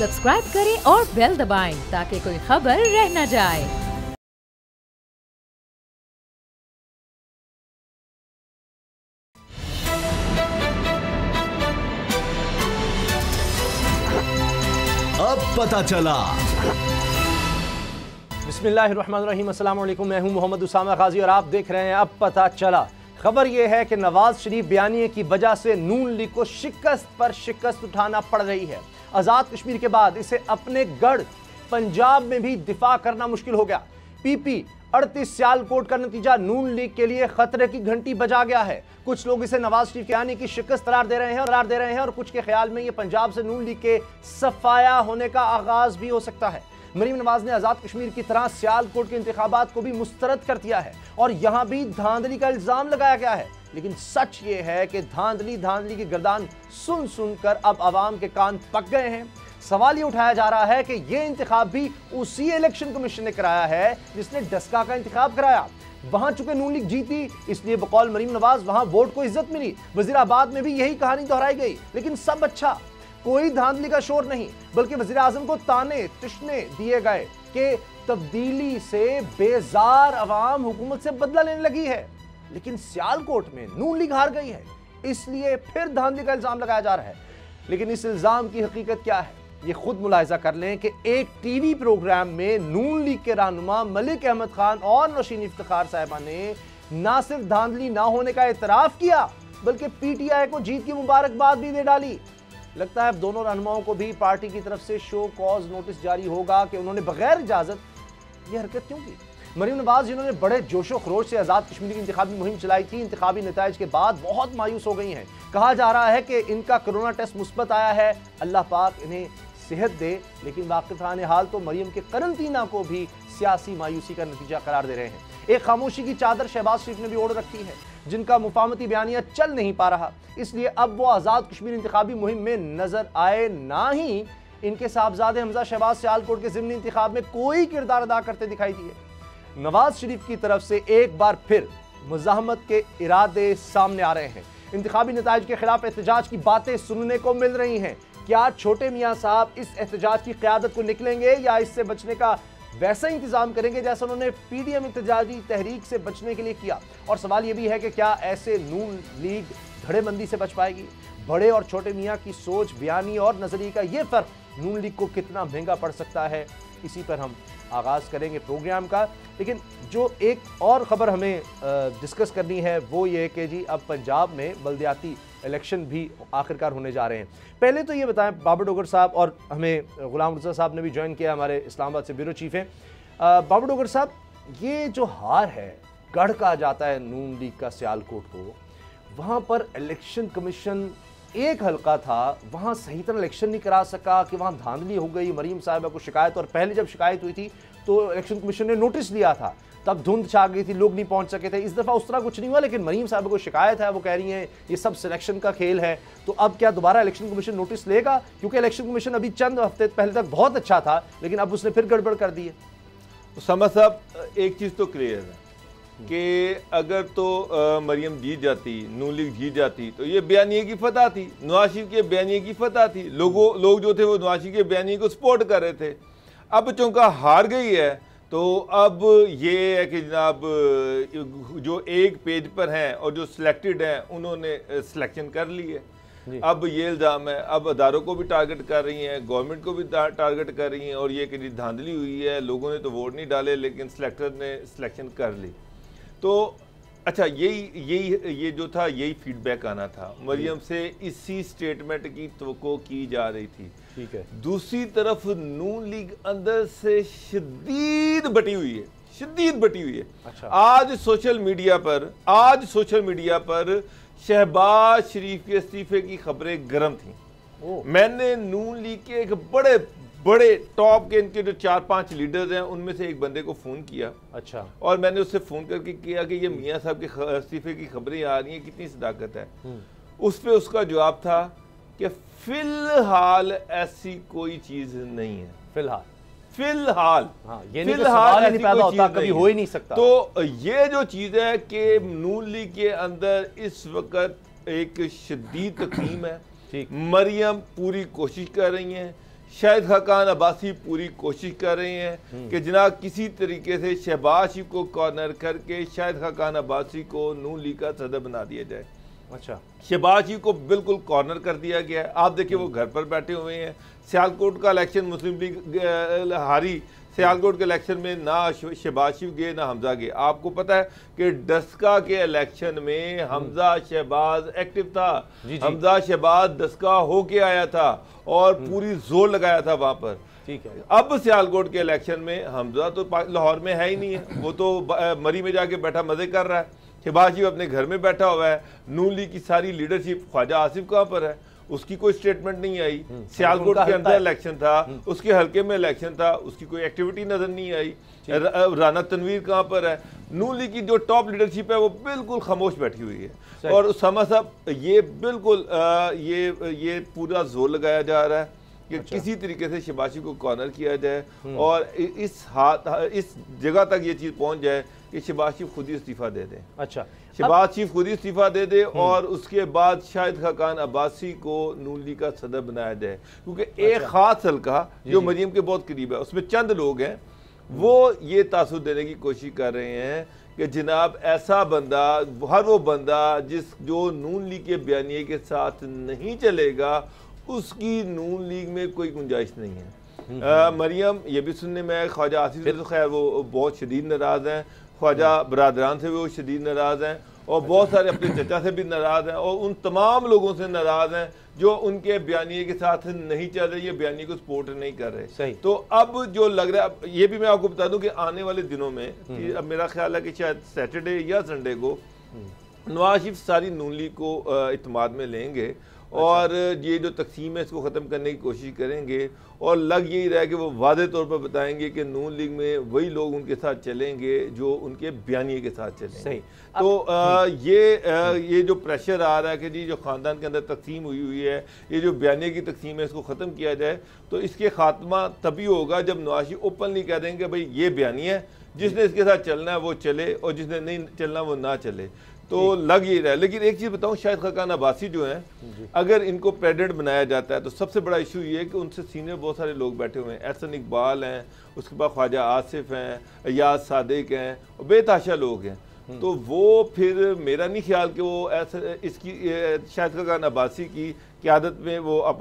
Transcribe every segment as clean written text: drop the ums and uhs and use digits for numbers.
Subscribe करें और bell दबाएं ताकि कोई खबर रह न जाए। अब पता चला। बिस्मिल्लाहिर्रहमानिर्रहीम, अस्सलाम वालेकुम। मैं हूं मोहम्मद उसामा गाजी और आप देख रहे हैं अब पता चला। खबर यह है कि नवाज शरीफ बयानिए की वजह से नून लीग को शिकस्त पर शिकस्त उठाना पड़ रही है। आज़ाद कश्मीर के बाद इसे अपने गढ़ पंजाब में भी दिफा करना मुश्किल हो गया। पीपी 38 सियालकोट का नतीजा नून लीग के लिए खतरे की घंटी बजा गया है। कुछ लोग इसे नवाज शरीफ के आने की शिकस्त करार दे रहे हैं और कुछ के ख्याल में यह पंजाब से नून लीग के सफाया होने का आगाज भी हो सकता है। मरीम नवाज ने आज़ाद कश्मीर की तरह सियालकोट के इंतखाबात को भी मुस्तरद कर दिया है और यहां भी धांधली का इल्जाम लगाया गया है। लेकिन सच ये है कि धांधली की गर्दान सुन सुनकर अब आवाम के कान पक गए हैं। सवाल ये उठाया जा रहा है कि ये इंतखाब भी उसी इलेक्शन कमीशन ने कराया है जिसने डस्का का इंतखाब कराया। वहां चुके नून लीग जीती, इसलिए बकौल मरीम नवाज वहां वोट को इज्जत मिली। वजीराबाद में भी यही कहानी दोहराई गई। लेकिन सब अच्छा, कोई धांधली का शोर नहीं, बल्कि वजीर आजम को ताने तिश्ने दिए गए कि तब्दीली से बेजार अवाम हुकूमत से बदला लेने लगी है। लेकिन सियालकोट में नून लीग हार गई है, इसलिए फिर धांधली का इल्जाम लगाया जा रहा है। लेकिन इस इल्जाम की हकीकत क्या है, ये खुद मुलाहिजा कर लें कि एक टीवी प्रोग्राम में नून लीग के रहनुमा मलिक अहमद खान और नौशीन इफ्तिखार साहिबा ने ना सिर्फ धांधली ना होने का एतराफ किया, बल्कि पीटीआई को जीत की मुबारकबाद भी दे डाली। लगता है अब दोनों रहनुमाओं को भी पार्टी की तरफ से शो कॉज नोटिस जारी होगा कि उन्होंने बगैर इजाजत ये हरकत क्यों की। मरीम नवाज जिन्होंने बड़े जोशो खरोश से आज़ाद कश्मीर की इंतखाबी मुहिम चलाई थी, इंतखाबी नताइज के बाद बहुत मायूस हो गई हैं। कहा जा रहा है कि इनका कोरोना टेस्ट मुस्बत आया है, अल्लाह पाक इन्हें सेहत दे। लेकिन वाक़िफ़ान हाल तो मरीम के करंतना को भी सियासी मायूसी का नतीजा करार दे रहे हैं। एक खामोशी की चादर शहबाज शरीफ ने भी ओढ़ रखी है, जिनका मुफाहमती बयानिया चल नहीं पा रहा। इसलिए अब वो आज़ाद कश्मीर इंतखाबी मुहिम में नजर आए, ना ही इनके साहबजादे हमजा शहबाज सियालकोट के ज़िमनी इंतखाब में कोई किरदार अदा करते दिखाई दिए। नवाज शरीफ की तरफ से एक बार फिर मुज़ाहमत के इरादे सामने आ रहे हैं। इंतखाबी नताइज के खिलाफ एहतजाज की बातें सुनने को मिल रही हैं। क्या छोटे मियाँ साहब इस एहतजाज की क़यादत को निकलेंगे या इससे बचने का वैसा इंतजाम करेंगे जैसा उन्होंने पीडीएम एहतजाजी तहरीक से बचने के लिए किया। और सवाल यह भी है कि क्या ऐसे नून लीग धड़ेबंदी से बच पाएगी। बड़े और छोटे मियाँ की सोच, बयानी और नजरिए का यह फर्क नून लीग को कितना महंगा पड़ सकता है, इसी पर हम आगाज करेंगे प्रोग्राम का। लेकिन जो एक और खबर हमें डिस्कस करनी है वो ये कि जी अब पंजाब में बल्दियाती इलेक्शन भी आखिरकार होने जा रहे हैं। पहले तो ये बताएं, बाबर डोगर साहब और हमें गुलाम रज़ा साहब ने भी ज्वाइन किया, हमारे इस्लामाबाद से ब्यूरो चीफ हैं। बाबर डोगर साहब, ये जो हार है, गढ़ कहा जाता है नून लीग का सियालकोट को, वहाँ पर इलेक्शन कमीशन एक हल्का था, वहाँ सही तरह इलेक्शन नहीं करा सका कि वहाँ धांधली हो गई, मरीम साहिबा को शिकायत। और पहले जब शिकायत हुई थी तो इलेक्शन कमीशन ने नोटिस लिया था, तब धुंध छा गई थी, लोग नहीं पहुंच सके थे। इस दफ़ा उस तरह कुछ नहीं हुआ, लेकिन मरीम साहब को शिकायत है, वो कह रही हैं ये सब सिलेक्शन का खेल है। तो अब क्या दोबारा इलेक्शन कमीशन नोटिस लेगा? क्योंकि इलेक्शन कमीशन अभी चंद हफ्ते पहले तक बहुत अच्छा था, लेकिन अब उसने फिर गड़बड़ कर दी है। उसामा साहब, एक चीज़ तो क्लियर है कि अगर तो मरियम जीत जाती, नून लीग जीत जाती, तो ये बयानिए की फतह थी, नवाज शरीफ के बयानिए की फतह थी। लोग जो थे वो नवाज शरीफ के बयानिए को सपोर्ट कर रहे थे। अब चूंकि हार गई है तो अब ये है कि जनाब जो एक पेज पर हैं और जो सिलेक्टेड हैं उन्होंने सिलेक्शन कर ली है। अब ये इल्ज़ाम है, अब अदारों को भी टारगेट कर रही हैं, गवर्नमेंट को भी टारगेट कर रही हैं, और ये कि धांधली हुई है, लोगों ने तो वोट नहीं डाले लेकिन सिलेक्टर ने सिलेक्शन कर ली। तो अच्छा, ये जो था यही फीडबैक आना था। मरियम से इसी स्टेटमेंट की तवक्को की जा रही थी। ठीक है। दूसरी तरफ नून लीग अंदर से शदीद बटी हुई है। अच्छा। आज सोशल मीडिया पर शहबाज शरीफ के इस्तीफे की खबरें गर्म थी। मैंने नून लीग के एक बड़े टॉप के इनके जो 4-5 लीडर्स हैं उनमें से एक बंदे को फ़ोन किया। अच्छा। और मैंने उससे फ़ोन करके किया कि ये मियाँ साहब के इस्तीफे की खबरें आ रही हैं, कितनी सदाकत है। उस पर उसका जवाब था कि फिलहाल ऐसी कोई चीज़ नहीं है। फिलहाल हाँ, ये नहीं सवाल नहीं पैदा होता, कभी हो ही नहीं सकता। तो ये जो चीज़ है कि नून लीग के अंदर इस वक्त एक शदीद तकसीम है। मरियम पूरी कोशिश कर रही हैं, शाहिद खाकान अब्बासी पूरी कोशिश कर रहे हैं कि जनाब किसी तरीके से शहबाज शरीफ को कॉर्नर करके शाहिद खाकान अब्बासी को नून लीग का सदर बना दिया जाए। अच्छा, शहबाज शरीफ को बिल्कुल कॉर्नर कर दिया गया है। आप देखिए वो घर पर बैठे हुए हैं। सियालकोट का इलेक्शन मुस्लिम लीग हारी, सियालकोट के इलेक्शन में ना शहबाज शरीफ गए ना हमजा गए। आपको पता है कि डस्का के इलेक्शन में हमजा शहबाज एक्टिव था। हमजा शहबाज डस्का होके आया था और पूरी जोर लगाया था वहां पर। ठीक है। अब सियालकोट के इलेक्शन में हमजा तो लाहौर में है ही नहीं है, वो तो मरी में जाके बैठा मजे कर रहा है। शहबाज शरीफ अपने घर में बैठा हुआ है। नून लीग की सारी लीडरशिप, ख्वाजा आसिफ कहाँ पर है, उसकी कोई स्टेटमेंट नहीं आई। सियालकोट के अंदर इलेक्शन था, उसके हल्के में इलेक्शन था, उसकी कोई एक्टिविटी नजर नहीं आई। राना तनवीर कहाँ पर है। नून लीग की जो टॉप लीडरशिप है वो बिल्कुल खामोश बैठी हुई है। और उसामा साहब ये बिल्कुल ये पूरा जोर लगाया जा रहा है कि किसी तरीके से शहबाज शरीफ को कॉर्नर किया जाए और इस जगह तक ये चीज पहुंच जाए कि शहबाज शरीफ खुद ही इस्तीफा दे दें। अच्छा, शहबाज शरीफ खुद ही इस्तीफा दे दे और उसके बाद शाहिद खाकान अब्बासी को नून लीग का सदर बनाया जाए, क्योंकि एक खास हल्का जो मरियम के बहुत करीब है उसमें चंद लोग हैं वो ये तासुर देने की कोशिश कर रहे हैं कि जनाब ऐसा बंदा, हर वो बंदा जो नून लीग के बयानिए के साथ नहीं चलेगा उसकी नून लीग में कोई गुंजाइश नहीं है। मरियम ये भी सुनने में, ख्वाजा आसिफ से तो खैर वो बहुत शदीद नाराज़ हैं, ख्वाजा बरादरान से भी वो शदीद नाराज़ हैं और बहुत सारे अपने चचा से भी नाराज़ हैं और उन तमाम लोगों से नाराज़ हैं जो उनके बयानिए के साथ नहीं चल रहे, ये बयानिए को सपोर्ट नहीं कर रहे। सही। तो अब जो लग रहा है, ये भी मैं आपको बता दूं कि आने वाले दिनों में कि अब मेरा ख्याल है कि शायद सैटरडे या संडे को नवाज शरीफ सारी नून लीग को इत्मीनान में लेंगे और ये जो तकसीम है इसको ख़त्म करने की कोशिश करेंगे और लग यही रहा है कि वो वादे तौर पर बताएंगे कि नून लीग में वही लोग उनके साथ चलेंगे जो उनके बयानिए के साथ चलेंगे। सही। तो ये जो प्रेशर आ रहा है कि जी जो ख़ानदान के अंदर तकसीम हुई है, ये जो बयानिए की तकसीम है इसको ख़त्म किया जाए, तो इसके खात्मा तभी होगा जब नवाज शरीफ ओपनली कह देंगे भाई ये बयानिए है, जिसने इसके साथ चलना है वो चले और जिसने नहीं चलना वो ना चले। तो लग ही रहा है। लेकिन एक चीज़ बताऊं, शाहिद खाकान अब्बासी जो हैं अगर इनको प्रेसिडेंट बनाया जाता है तो सबसे बड़ा इशू ये है कि उनसे सीनियर बहुत सारे लोग बैठे हुए हैं। एहसन इकबाल हैं, उसके बाद ख्वाजा आसिफ हैं, अयाज सादिक हैं और बेताशा लोग हैं। तो वो फिर मेरा नहीं ख्याल कि वो इसकी शाहिद खाकान अब्बासी की क़यादत में वो अब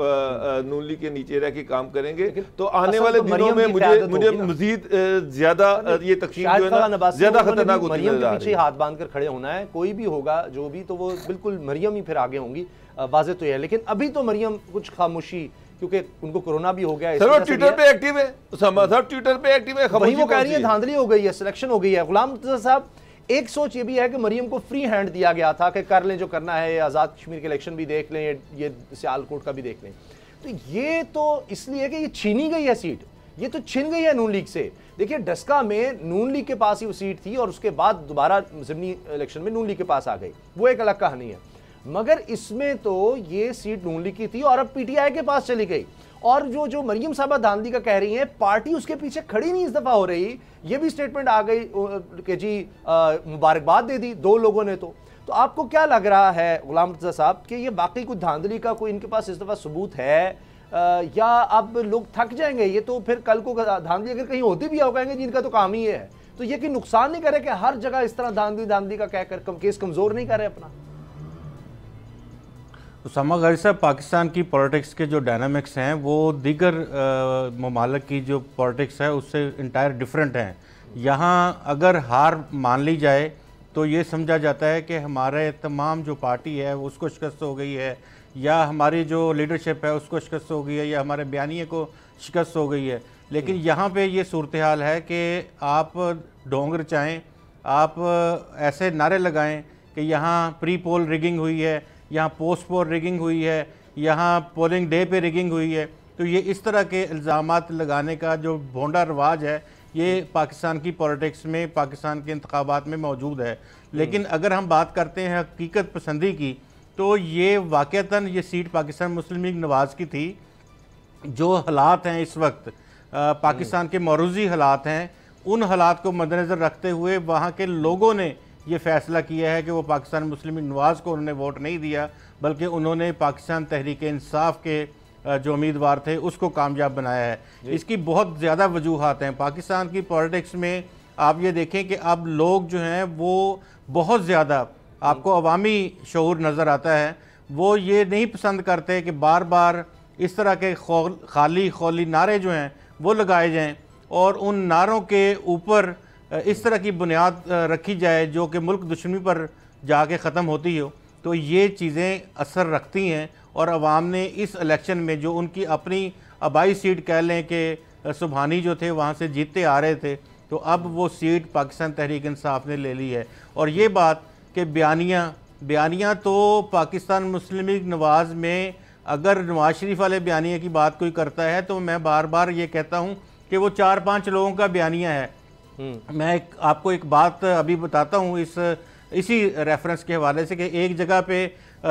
नून लीग के नीचे रह के काम करेंगे। तो आने वाले दिनों में मुझे मजीद ज्यादा ये तकसीम जो है ना ज्यादा खतरनाक होती मरियम के पीछे हाथ बांध कर खड़े होना है। कोई भी होगा जो भी, तो वो बिल्कुल मरियम ही फिर आगे होंगी, वाज़ेह तो है। लेकिन अभी तो मरियम कुछ खामोशी, क्योंकि उनको कोरोना भी हो गया है। ट्विटर पे एक्टिव है, ट्विटर पे एक्टिव है, वही वो कह रही है धांधली हो गई है, सिलेक्शन हो गई है। गुलाम साहब, एक सोच ये भी है कि मरियम को फ्री हैंड दिया गया था कि कर लें जो करना है, आज़ाद कश्मीर के इलेक्शन भी देख लें, ये सियालकोट का भी देख लें। तो ये तो इसलिए कि ये छीनी गई है सीट, ये तो छिन गई है नून लीग से। देखिए डस्का में नून लीग के पास ही वो सीट थी और उसके बाद दोबारा ज़िमनी इलेक्शन में नून लीग के पास आ गई, वो एक अलग कहानी है। मगर इसमें तो ये सीट नून लीग की थी और अब पीटीआई के पास चली गई। और जो मरियम साहबा धांधली का कह रही हैं, पार्टी उसके पीछे खड़ी नहीं इस दफा हो रही। ये भी स्टेटमेंट आ गई कि जी मुबारकबाद दे दी दो लोगों ने। तो आपको क्या लग रहा है गुलाम रज़ा साहब कि ये वाकई कुछ धांधली का कोई इनके पास इस दफा सबूत है या अब लोग थक जाएंगे? ये तो फिर कल को धांधली अगर कहीं होती भी है, कहेंगे जी इनका तो काम ही है। तो ये कि नुकसान नहीं करे कि हर जगह इस तरह धांधली का कहकर केस कमजोर नहीं करे अपना? उसामा गाजी साहब, पाकिस्तान की पॉलिटिक्स के जो डायनामिक्स हैं वो दीगर ममालिक की जो पॉलिटिक्स है उससे इंटायर डिफरेंट हैं। यहाँ अगर हार मान ली जाए तो ये समझा जाता है कि हमारे तमाम जो पार्टी है उसको शिकस्त हो गई है, या हमारी जो लीडरशिप है उसको शिकस्त हो गई है, या हमारे बयानिए को शिकस्त हो गई है। लेकिन यहाँ पे ये सूरत हाल है कि आप ढोंग रचाएँ, आप ऐसे नारे लगाएं कि यहाँ प्री पोल रिगिंग हुई है, यहाँ पोस्ट पोल रिगिंग हुई है, यहाँ पोलिंग डे पे रिगिंग हुई है। तो ये इस तरह के इल्ज़ामात लगाने का जो भोंडा रवाज है ये पाकिस्तान की पॉलिटिक्स में, पाकिस्तान के इंतखाबात में मौजूद है। लेकिन अगर हम बात करते हैं हकीकत पसंदी की, तो ये वाक़तन ये सीट पाकिस्तान मुस्लिम लीग नवाज़ की थी। जो हालात हैं इस वक्त पाकिस्तान के मौरूज़ी हालात हैं, उन हालात को मद्देनज़र रखते हुए वहाँ के लोगों ने ये फ़ैसला किया है कि वो पाकिस्तान मुस्लिम लीग नवाज़ को उन्होंने वोट नहीं दिया, बल्कि उन्होंने पाकिस्तान तहरीक इंसाफ के जो उम्मीदवार थे उसको कामयाब बनाया है। इसकी बहुत ज़्यादा वजूहात हैं। पाकिस्तान की पॉलिटिक्स में आप ये देखें कि अब लोग जो हैं वो बहुत ज़्यादा, आपको अवामी शऊर नज़र आता है, वो ये नहीं पसंद करते कि बार बार इस तरह के खाली खौली नारे जो हैं वो लगाए जाएं और उन नारों के ऊपर इस तरह की बुनियाद रखी जाए जो कि मुल्क दुश्मनी पर जाके ख़त्म होती हो। तो ये चीज़ें असर रखती हैं और अवाम ने इस इलेक्शन में जो उनकी अपनी आबाई सीट कह लें कि सुबहानी जो थे वहाँ से जीतते आ रहे थे, तो अब वो सीट पाकिस्तान तहरीक इंसाफ ने ले ली है। और ये बात कि बयानियाँ तो पाकिस्तान मुस्लिम लीग नवाज़ में, अगर नवाज शरीफ वाले बयानिया की बात कोई करता है तो मैं बार बार ये कहता हूँ कि वो 4-5 लोगों का बयानिया है। मैं आपको एक बात अभी बताता हूँ इसी रेफरेंस के हवाले से कि एक जगह पे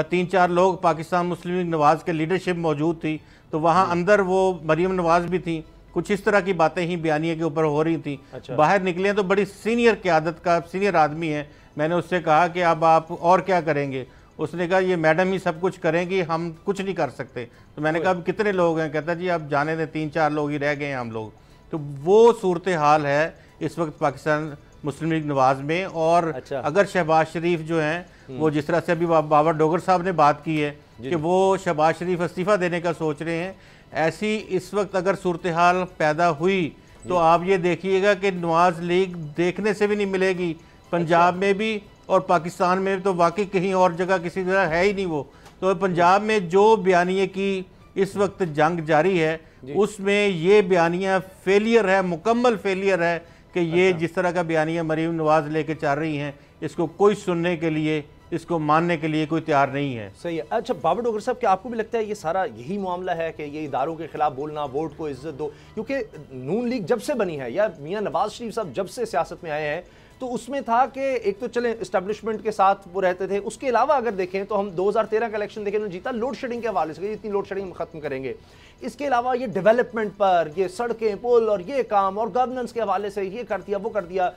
3-4 लोग पाकिस्तान मुस्लिम लीग नवाज़ के लीडरशिप मौजूद थी, तो वहाँ अंदर वो मरीम नवाज़ भी थी। कुछ इस तरह की बातें ही बयानिया के ऊपर हो रही थी। अच्छा। बाहर निकले तो बड़ी सीनियर क़यादत का सीनियर आदमी है। मैंने उससे कहा कि अब आप और क्या करेंगे? उसने कहा ये मैडम ही सब कुछ करेंगी, हम कुछ नहीं कर सकते। तो मैंने कहा अब कितने लोग हैं? कहता जी अब जाने दें, 3-4 लोग ही रह गए हैं हम लोग। तो वो सूरत हाल है इस वक्त पाकिस्तान मुस्लिम लीग नवाज़ में। और अच्छा। अगर शहबाज शरीफ जो हैं वो जिस तरह से अभी बाबर डोगर साहब ने बात की है कि वो शहबाज शरीफ इस्तीफ़ा देने का सोच रहे हैं, ऐसी इस वक्त अगर सूरत हाल पैदा हुई तो आप ये देखिएगा कि नवाज लीग देखने से भी नहीं मिलेगी पंजाब में भी, और पाकिस्तान में तो वाकई कहीं और जगह किसी जगह है ही नहीं वो। तो पंजाब में जो बयानिए की इस वक्त जंग जारी है उसमें ये बयानिया फेलियर है, मुकम्मल फेलियर है कि ये जिस तरह का बयानिया मरीम नवाज लेके चल रही हैं, इसको कोई सुनने के लिए, इसको मानने के लिए कोई तैयार नहीं है। सही है। अच्छा बाबर डोगर साहब, क्या आपको भी लगता है ये सारा यही मामला है कि ये इदारों के खिलाफ बोलना, वोट को इज्जत दो? क्योंकि नून लीग जब से बनी है या मियां नवाज शरीफ साहब जब से सियासत में आए हैं तो उसमें था कि एक तो चले इस्टेब्लिशमेंट के साथ वो रहते थे, उसके अलावा अगर देखें तो हम 2013 का इलेक्शन देखें उन्होंने जीता लोड शेडिंग के हवाले से, इतनी लोड शेडिंग हम खत्म करेंगे। इसके अलावा ये डेवलपमेंट पर, ये सड़कें पुल और ये काम और गवर्नेंस के हवाले से ये कर दिया वो कर दिया,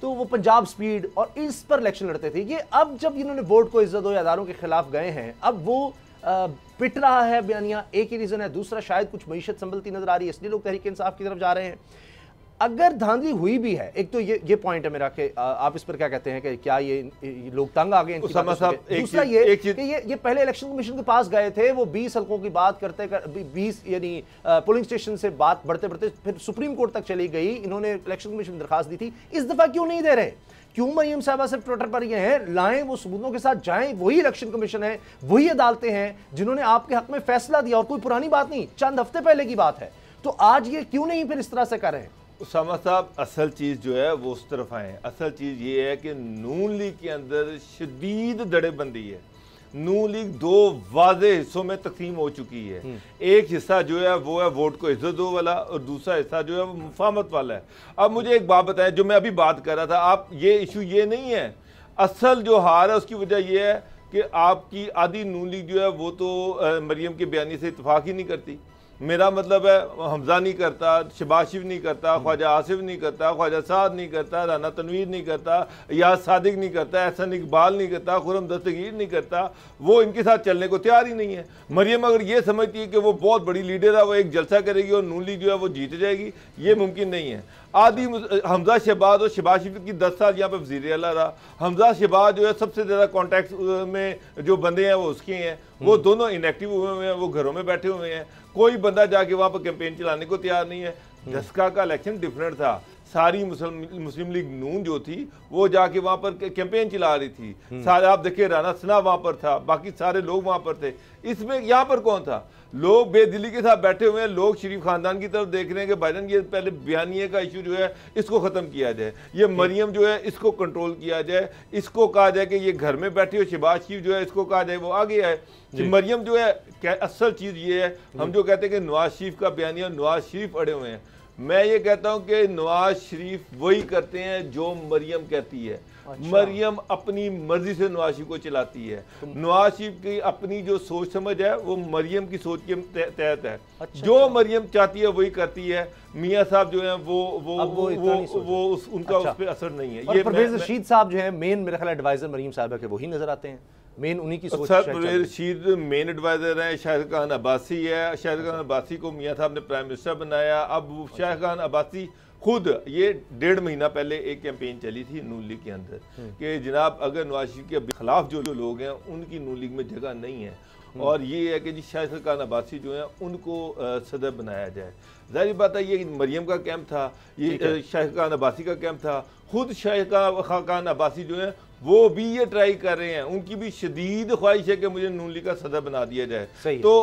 तो वो पंजाब स्पीड और इस पर इलेक्शन लड़ते थे। ये अब जब इन्होंने वोट को इज्जत दो या अदारों के खिलाफ गए हैं, अब वो पिट रहा है बयानिया। एक ही रीजन है, दूसरा शायद कुछ मईशत संभलती नजर आ रही है इसलिए लोग तहरीक इंसाफ की तरफ जा रहे हैं। अगर धांधली हुई भी है, एक तो ये पॉइंट है मेरा कि आप इस पर क्या कहते हैं कि क्या ये लोग तंग आ गए? दूसरा ये पहले इलेक्शन कमीशन के पास गए थे, वो 20 हल्कों की बात करते 20 यानी पोलिंग स्टेशन से बात बढ़ते बढ़ते फिर सुप्रीम कोर्ट तक चली गई। इन्होंने इलेक्शन कमीशन में दरखास्त दी थी, इस दफा क्यों नहीं दे रहे? क्यों मरीम साहबा सिर्फ ट्विटर पर ये हैं? लाएं, वो सबूतों के साथ जाएं। वही इलेक्शन कमीशन है, वही अदालतें हैं जिन्होंने आपके हक में फैसला दिया, और कोई पुरानी बात नहीं, चंद हफ्ते पहले की बात है। तो आज ये क्यों नहीं फिर इस तरह से कर रहे हैं? उसामा साहब, असल चीज़ जो है वो उस तरफ आए। असल चीज़ ये है कि नून लीग के अंदर शदीद दड़ेबंदी है। नून लीग 2 वाज़े हिस्सों में तकसीम हो चुकी है। एक हिस्सा जो है वो है वोट को इज्जत दो वाला, और दूसरा हिस्सा जो है वो मुफाहमत वाला है। अब मुझे एक बात बताएं, जो मैं अभी बात कर रहा था, आप ये इशू ये नहीं है, असल जो हार है उसकी वजह यह है कि आपकी आधी नून लीग जो है वो तो मरियम के बयानी से इत्तफाक ही नहीं करती। मेरा मतलब है हमजा नहीं करता, शहबाज शरीफ नहीं करता, ख्वाजा आसिफ नहीं करता, ख्वाजा साद नहीं करता, राना तनवीर नहीं करता, याद सादिक नहीं करता, एहसन इकबाल नहीं करता, खुरम दस्तगीर नहीं करता। वो इनके साथ चलने को तैयार ही नहीं है। मरियम अगर ये समझती है कि वो बहुत बड़ी लीडर है, वो एक जलसा करेगी और नून लीग जो है वो जीत जाएगी, ये मुमकिन नहीं है। आदि हमजा शहबाज और शहबाज शरीफ की 10 साल यहाँ पर वज़ीर आला रहा। हमजा शहबाज जो है सबसे ज़्यादा कॉन्टैक्ट में जो बंदे हैं वो उसके हैं, वो दोनों इनएक्टिव हुए हैं, वो घरों में बैठे हुए हैं। कोई बंदा जाके वहाँ पर कैंपेन चलाने को तैयार नहीं है। 10 का इलेक्शन डिफरेंट था, सारी मुस्लिम लीग नून जो थी वो जाके वहाँ पर कैंपेन चला रही थी। सारे आप देखिए राना सना वहाँ पर था, बाकी सारे लोग वहाँ पर थे। इसमें यहाँ पर कौन था? लोग बेदिली के साथ बैठे हुए हैं, लोग शरीफ खानदान की तरफ देख रहे हैं कि भाईजान ये पहले बयानिए का इशू जो है इसको ख़त्म किया जाए, ये मरियम जो है इसको कंट्रोल किया जाए, इसको कहा जाए कि ये घर में बैठी हो, शहबाज शरीफ जो है इसको कहा जाए वो आगे आए। मरियम जो है असल चीज़ ये है, हम जो कहते हैं कि नवाज शरीफ का बयानिया, नवाज शरीफ अड़े हुए हैं। मैं ये कहता हूँ कि नवाज शरीफ वही करते हैं जो मरियम कहती है। अच्छा। मरियम अपनी मर्जी से नवाज शरीफ को चलाती है। नवाज शरीफ की अपनी जो सोच समझ है वो मरियम की सोच के तहत है। अच्छा। जो मरियम चाहती है वही करती है। मियाँ साहब जो हैं वो उनका उस पर असर नहीं है। ये परवेज रशीद साहब जो है मेन मेरा ख्याल एडवाइजर मरियम साहब के वही नजर आते हैं। मेन उन्हीं की सोच सर शायद चल परवेज रही है। रशीद मेन एडवाइजर हैं, शाहिद खान अब्बासी है। शाहिद खान अब्बासी को मियां साहब ने प्राइम मिनिस्टर बनाया। अब शाहिद खान अब्बासी खुद ये 1.5 महीना पहले एक कैंपेन चली थी नून लीग के अंदर कि जनाब अगर नवाज शरीफ के खिलाफ जो लोग हैं उनकी नून लीग में जगह नहीं है, और ये है कि जी शाहिद खान अब्बासी जो है उनको सदर बनाया जाए। जाहिर बात है ये मरियम का कैंप था, ये शाहिद खान अब्बासी का कैंप था। खुद शाहिद खान अब्बासी जो है वो भी ये ट्राई कर रहे हैं, उनकी भी शदीद ख्वाहिश है कि मुझे नून लीग का सदर बना दिया जाए। तो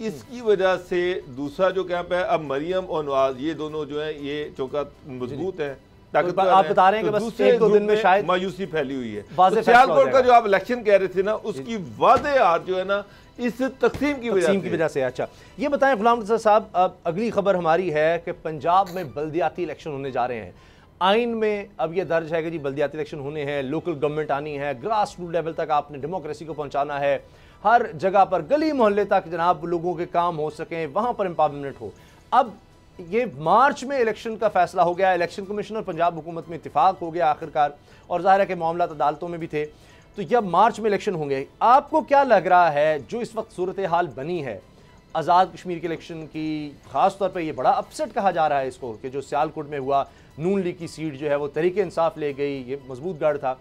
इसकी वजह से दूसरा जो कैंप है, अब मरियम और नवाज ये दोनों जो है ये चौका मजबूत है। तो आप बता रहे हैं कि बस एक दो दिन में शायद मायूसी फैली हुई है। वाज़ेह तो सियालकोट का जो आप इलेक्शन कह रहे थे ना, उसकी वाज़ेह जो है ना इस तकसीम की वजह से। अच्छा, ये बताएं गुलाम रज़ा साहब, अब अगली खबर हमारी है कि पंजाब में बल्दियाती इलेक्शन होने जा रहे हैं। आइन में अब ये दर्ज है कि जी बल्दियाती इलेक्शन होने हैं, लोकल गवर्नमेंट आनी है, ग्रास रूट लेवल तक आपने डेमोक्रेसी को पहुंचाना है, हर जगह पर गली मोहल्ले तक जनाब लोगों के काम हो सकें, वहां पर एम्पावरमेंट हो। अब ये मार्च में इलेक्शन का फैसला हो गया, इलेक्शन कमीशन और पंजाब हुकूमत में इत्तेफाक हो गया आखिरकार, और जाहिर है कि मामला अदालतों में भी थे। तो जब मार्च में इलेक्शन होंगे, आपको क्या लग रहा है जो इस वक्त सूरत हाल बनी है आज़ाद कश्मीर के इलेक्शन की, ख़ास तौर पे ये बड़ा अपसेट कहा जा रहा है इसको कि जो सियालकोट में हुआ, नून लीग की सीट जो है वो तहरीक इंसाफ ले गई, ये मजबूत गढ़ था।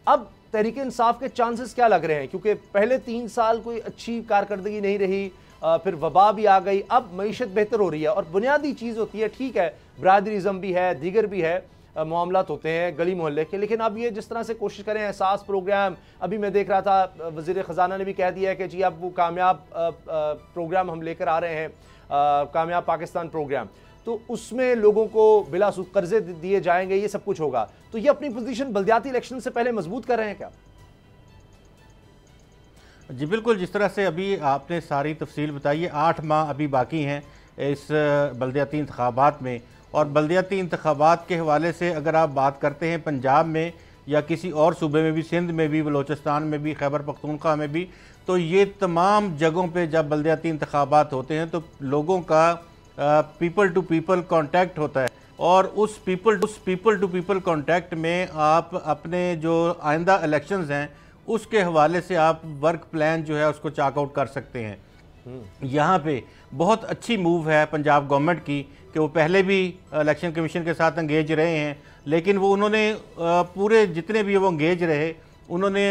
अब तहरीक इंसाफ के चांसेस क्या लग रहे हैं, क्योंकि पहले 3 साल कोई अच्छी कारकर्दगी नहीं रही, फिर वबा भी आ गई, अब मईशत बेहतर हो रही है, और बुनियादी चीज़ होती है, ठीक है बरादरीज़म भी है, दीगर भी है, मामलात होते हैं गली मोहल्ले के, लेकिन अब ये जिस तरह से कोशिश करें एहसास प्रोग्राम, अभी मैं देख रहा था वज़ीर ख़जाना ने भी कह दिया है कि जी अब वो कामयाब प्रोग्राम हम लेकर आ रहे हैं, कामयाब पाकिस्तान प्रोग्राम, तो उसमें लोगों को बिलासूद कर्जे दिए जाएंगे, ये सब कुछ होगा। तो ये अपनी पोजीशन बल्दियाती इलेक्शन से पहले मजबूत कर रहे हैं क्या? जी बिल्कुल, जिस तरह से अभी आपने सारी तफसील बताई है, 8 माह अभी बाकी हैं इस बल्दियाती इंतखाबात में, और बल्दियाती इंतखाबात के हवाले से अगर आप बात करते हैं पंजाब में या किसी और सूबे में भी, सिंध में भी, बलोचिस्तान में भी, खैबर पख्तूनख्वा में भी, तो ये तमाम जगहों पे जब बल्दियाती इंतखाबात होते हैं तो लोगों का पीपल टू पीपल कांटेक्ट होता है, और उस पीपल टू पीपल कांटेक्ट में आप अपने जो आइंदा इलेक्शंस हैं उसके हवाले से आप वर्क प्लान जो है उसको चाक आउट कर सकते हैं। यहाँ पे बहुत अच्छी मूव है पंजाब गवर्नमेंट की कि वो पहले भी इलेक्शन कमीशन के साथ एंगेज रहे हैं, लेकिन वो उन्होंने पूरे जितने भी वो एंगेज रहे उन्होंने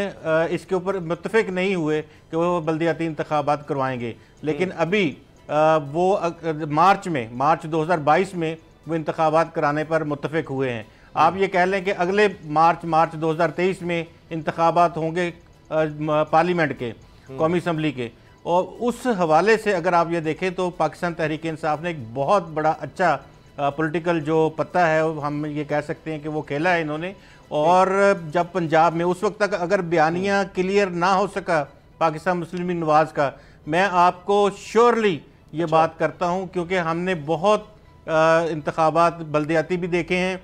इसके ऊपर मुत्तफिक नहीं हुए कि वो बल्दियाती इंतखाबात करवाएंगे। लेकिन अभी वो मार्च 2022 में वो इंतखाबात कराने पर मुत्तफिक हुए हैं। आप ये कह लें कि अगले मार्च 2023 में इंतखाबात होंगे पार्लियामेंट के, कौमी असम्बली के, और उस हवाले से अगर आप ये देखें तो पाकिस्तान तहरीक इंसाफ ने एक बहुत बड़ा अच्छा पॉलिटिकल जो पत्ता है हम ये कह सकते हैं कि वो खेला है इन्होंने। और जब पंजाब में उस वक्त तक अगर बयानिया क्लियर ना हो सका पाकिस्तान मुस्लिम लीग नवाज का, मैं आपको श्योरली ये बात करता हूँ, क्योंकि हमने बहुत इंतखाबात बल्दियाती भी देखे हैं,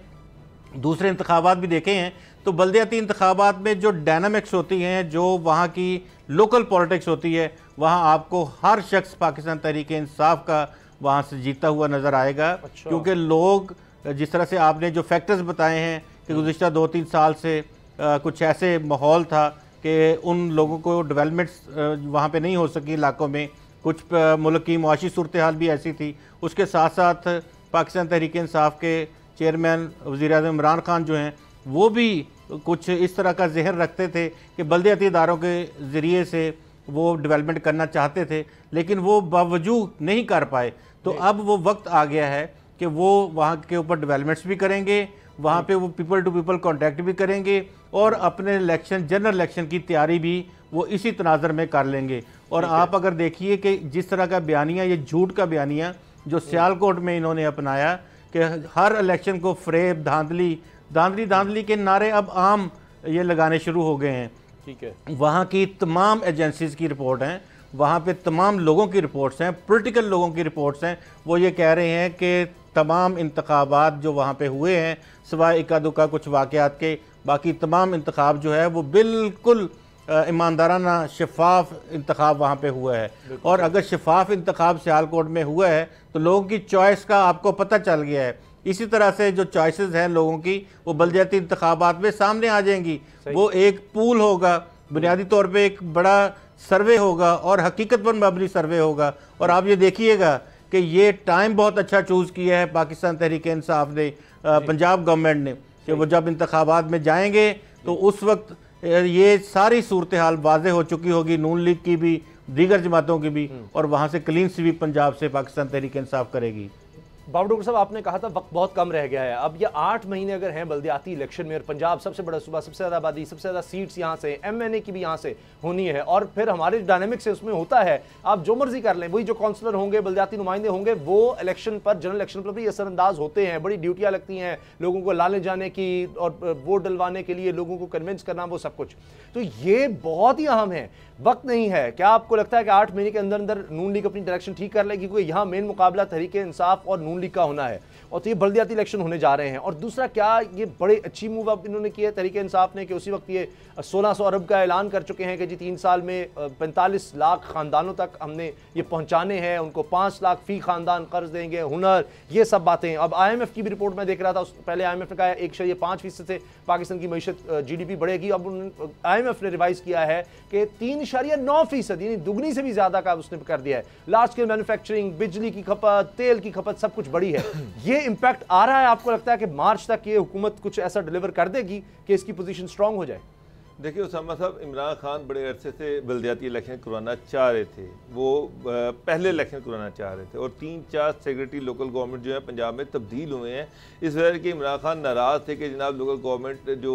दूसरे इंतखाबात भी देखे हैं। तो बल्दियाती इंतखाबात में जो डायनामिक्स होती हैं, जो वहाँ की लोकल पॉलिटिक्स होती है, वहाँ आपको हर शख्स पाकिस्तान तहरीक इंसाफ का वहाँ से जीता हुआ नज़र आएगा। क्योंकि लोग जिस तरह से आपने जो फैक्टर्स बताए हैं कि गुज़िश्ता 2-3 साल से कुछ ऐसे माहौल था कि उन लोगों को डेवलपमेंट्स वहाँ पे नहीं हो सकी इलाकों में, कुछ मुल्क की मुआशी सूरत हाल भी ऐसी थी। उसके साथ साथ पाकिस्तान तहरीक इंसाफ के चेयरमैन वज़ीर-ए-आज़म इमरान खान जो हैं वो भी कुछ इस तरह का जहर रखते थे कि बल्दियाती इदारों के ज़रिए से वो डेवलपमेंट करना चाहते थे, लेकिन वो बावजूद नहीं कर पाए। तो अब वो वक्त आ गया है कि वो वहाँ के ऊपर डेवलपमेंट्स भी करेंगे, वहाँ पे वो पीपल टू पीपल कॉन्टैक्ट भी करेंगे, और अपने इलेक्शन जनरल इलेक्शन की तैयारी भी वो इसी तनाज़र में कर लेंगे। और आप अगर देखिए कि जिस तरह का बयानिया, ये झूठ का बयानिया जो सियालकोट में इन्होंने अपनाया कि हर इलेक्शन को फ्रेब, धांधली के नारे अब आम ये लगाने शुरू हो गए हैं। ठीक है, वहाँ की तमाम एजेंसीज की रिपोर्ट हैं, वहाँ पे तमाम लोगों की रिपोर्ट्स हैं, पॉलिटिकल लोगों की रिपोर्ट्स हैं। वो ये कह रहे हैं कि तमाम इंतखाबात जो वहाँ पे हुए हैं, सिवाय इक्का दुक्का कुछ वाक़यात के, बाकी तमाम इंतखाब जो है वो बिल्कुल ईमानदाराना शफाफ इंतखाब वहाँ पे हुआ है। और अगर शफाफ इंतखाब सियालकोट में हुआ है तो लोगों की चॉइस का आपको पता चल गया है। इसी तरह से जो चॉइसेस हैं लोगों की वो बल्दियाती इंतखाबात में सामने आ जाएंगी। वो एक पूल होगा बुनियादी तौर पे एक बड़ा सर्वे होगा और हकीकत पर मबनी सर्वे होगा। और आप ये देखिएगा कि ये टाइम बहुत अच्छा चूज़ किया है पाकिस्तान तहरीक इंसाफ ने, पंजाब गवर्नमेंट ने, कि वो जब इंतखाबात में जाएंगे तो उस वक्त ये सारी सूरत हाल वाज़ेह हो चुकी होगी, नून लीग की भी, दीगर जमातों की भी, और वहाँ से क्लीन स्वीप पंजाब से पाकिस्तान तहरीक इंसाफ करेगी। बाबू डॉक्टर साहब, आपने कहा था वक्त बहुत कम रह गया है। अब ये 8 महीने अगर हैं बल्दियाती इलेक्शन में, और पंजाब सबसे बड़ा सूबा, सबसे ज़्यादा आबादी, सबसे ज़्यादा सीट्स यहाँ से, MNA की भी यहाँ से होनी है, और फिर हमारे डायनेमिक्स उसमें होता है, आप जो मर्जी कर लें, वही जो काउंसलर होंगे, बल्दियाती नुमाइंदे होंगे, वो इलेक्शन पर, जनरल इलेक्शन पर भी असरअंदाज होते हैं। बड़ी ड्यूटियाँ लगती हैं लोगों को लाने जाने की और वोट डलवाने के लिए, लोगों को कन्विंस करना, वो सब कुछ। तो ये बहुत ही अहम है, वक्त नहीं है। क्या आपको लगता है कि 8 महीने के अंदर अंदर नून लीग अपनी डायरेक्शन ठीक कर लेगी? क्योंकि यहाँ मेन मुकाबला तहरीक इंसाफ और नून लीग का होना है, और तो ये बल्दियाती इलेक्शन होने जा रहे हैं। और दूसरा, क्या ये बड़े अच्छी मूव अब इन्होंने किया है तहरीक इंसाफ ने कि उसी वक्त ये 1600 अरब का ऐलान कर चुके हैं कि जी 3 साल में 45 लाख ख़ानदानों तक हमने ये पहुँचाने हैं, उनको 5 लाख फ़ी ख़ानदान कर्ज देंगे, हुनर, ये सब बातें। अब IMF की भी रिपोर्ट मैं देख रहा था, पहले IMF ने कहा 1.5% से पाकिस्तान की मईशत GDP बढ़ेगी। अब IMF ने रिवाइज़ किया है कि 3.9%, यानी दुगनी से भी ज़्यादा का उसने कर दिया है। लार्ज स्केल मैन्युफैक्चरिंग, बिजली की खपत, तेल की खपत, सब कुछ बढ़ी है। ये इंपैक्ट आ रहा है? आपको लगता है कि मार्च तक ये हुकूमत कुछ ऐसा डिलीवर कर देगी कि इसकी पोजीशन स्ट्रांग हो जाए? देखिए उसामा साहब, इमरान खान बड़े अरसे से बल्दियाती इलेक्शन करवाना चाह रहे थे, वो पहले इलेक्शन करवाना चाह रहे थे, और 3-4 सेक्रेटरी लोकल गवर्नमेंट जो है पंजाब में तब्दील हुए हैं। इस वजह से इमरान खान नाराज़ थे कि जनाब लोकल गवर्नमेंट जो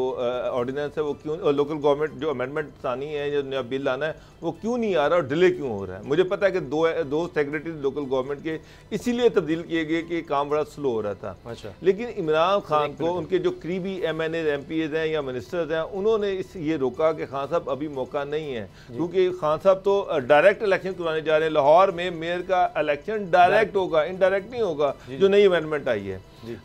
ऑर्डिनेंस है वो क्यों, लोकल गवर्नमेंट जो अमेंडमेंट आनी है, जो नया बिल आना है, वो क्यों नहीं आ रहा और डिले क्यों हो रहा है। मुझे पता है कि दो सेक्रेटरी लोकल गवर्नमेंट के इसीलिए तब्दील किए गए कि काम बड़ा स्लो हो रहा था। अच्छा। लेकिन इमरान खान को उनके जो करीबी MNA MPs हैं या मिनिस्टर्स हैं, उन्होंने ये रोका कि खान साहब अभी मौका नहीं है, क्योंकि खान साहब तो डायरेक्ट इलेक्शन करवाने जा रहे हैं। लाहौर में मेयर का इलेक्शन डायरेक्ट होगा, इनडायरेक्ट नहीं होगा, जो नई अमेंडमेंट आई है।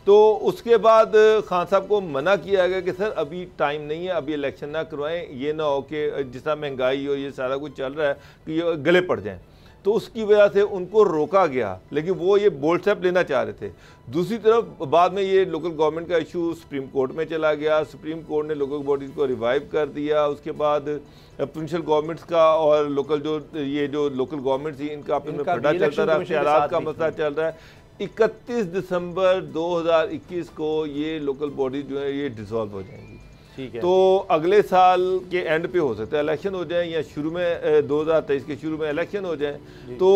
तो उसके बाद खान साहब को मना किया गया कि सर अभी टाइम नहीं है, अभी इलेक्शन ना करवाएं, ये ना हो कि जिस तरह महंगाई और ये सारा कुछ चल रहा है कि ये गले पड़ जाएं। तो उसकी वजह से उनको रोका गया, लेकिन वो ये बोल्ड स्टेप लेना चाह रहे थे। दूसरी तरफ बाद में ये लोकल गवर्नमेंट का इशू सुप्रीम कोर्ट में चला गया, सुप्रीम कोर्ट ने लोकल बॉडीज़ को रिवाइव कर दिया। उसके बाद प्रोविंशियल गवर्नमेंट्स का और लोकल जो लोकल गवर्नमेंट थी, इनका आपस में फटा चलता रहा, ख्यालात का मसला चल रहा है। 31 दिसंबर 2021 को ये लोकल बॉडी जो है ये डिसॉल्व हो जाएंगी। ठीक है। तो अगले साल के एंड पे हो सकता है इलेक्शन हो जाए, या शुरू में 2023 के शुरू में इलेक्शन हो जाए। तो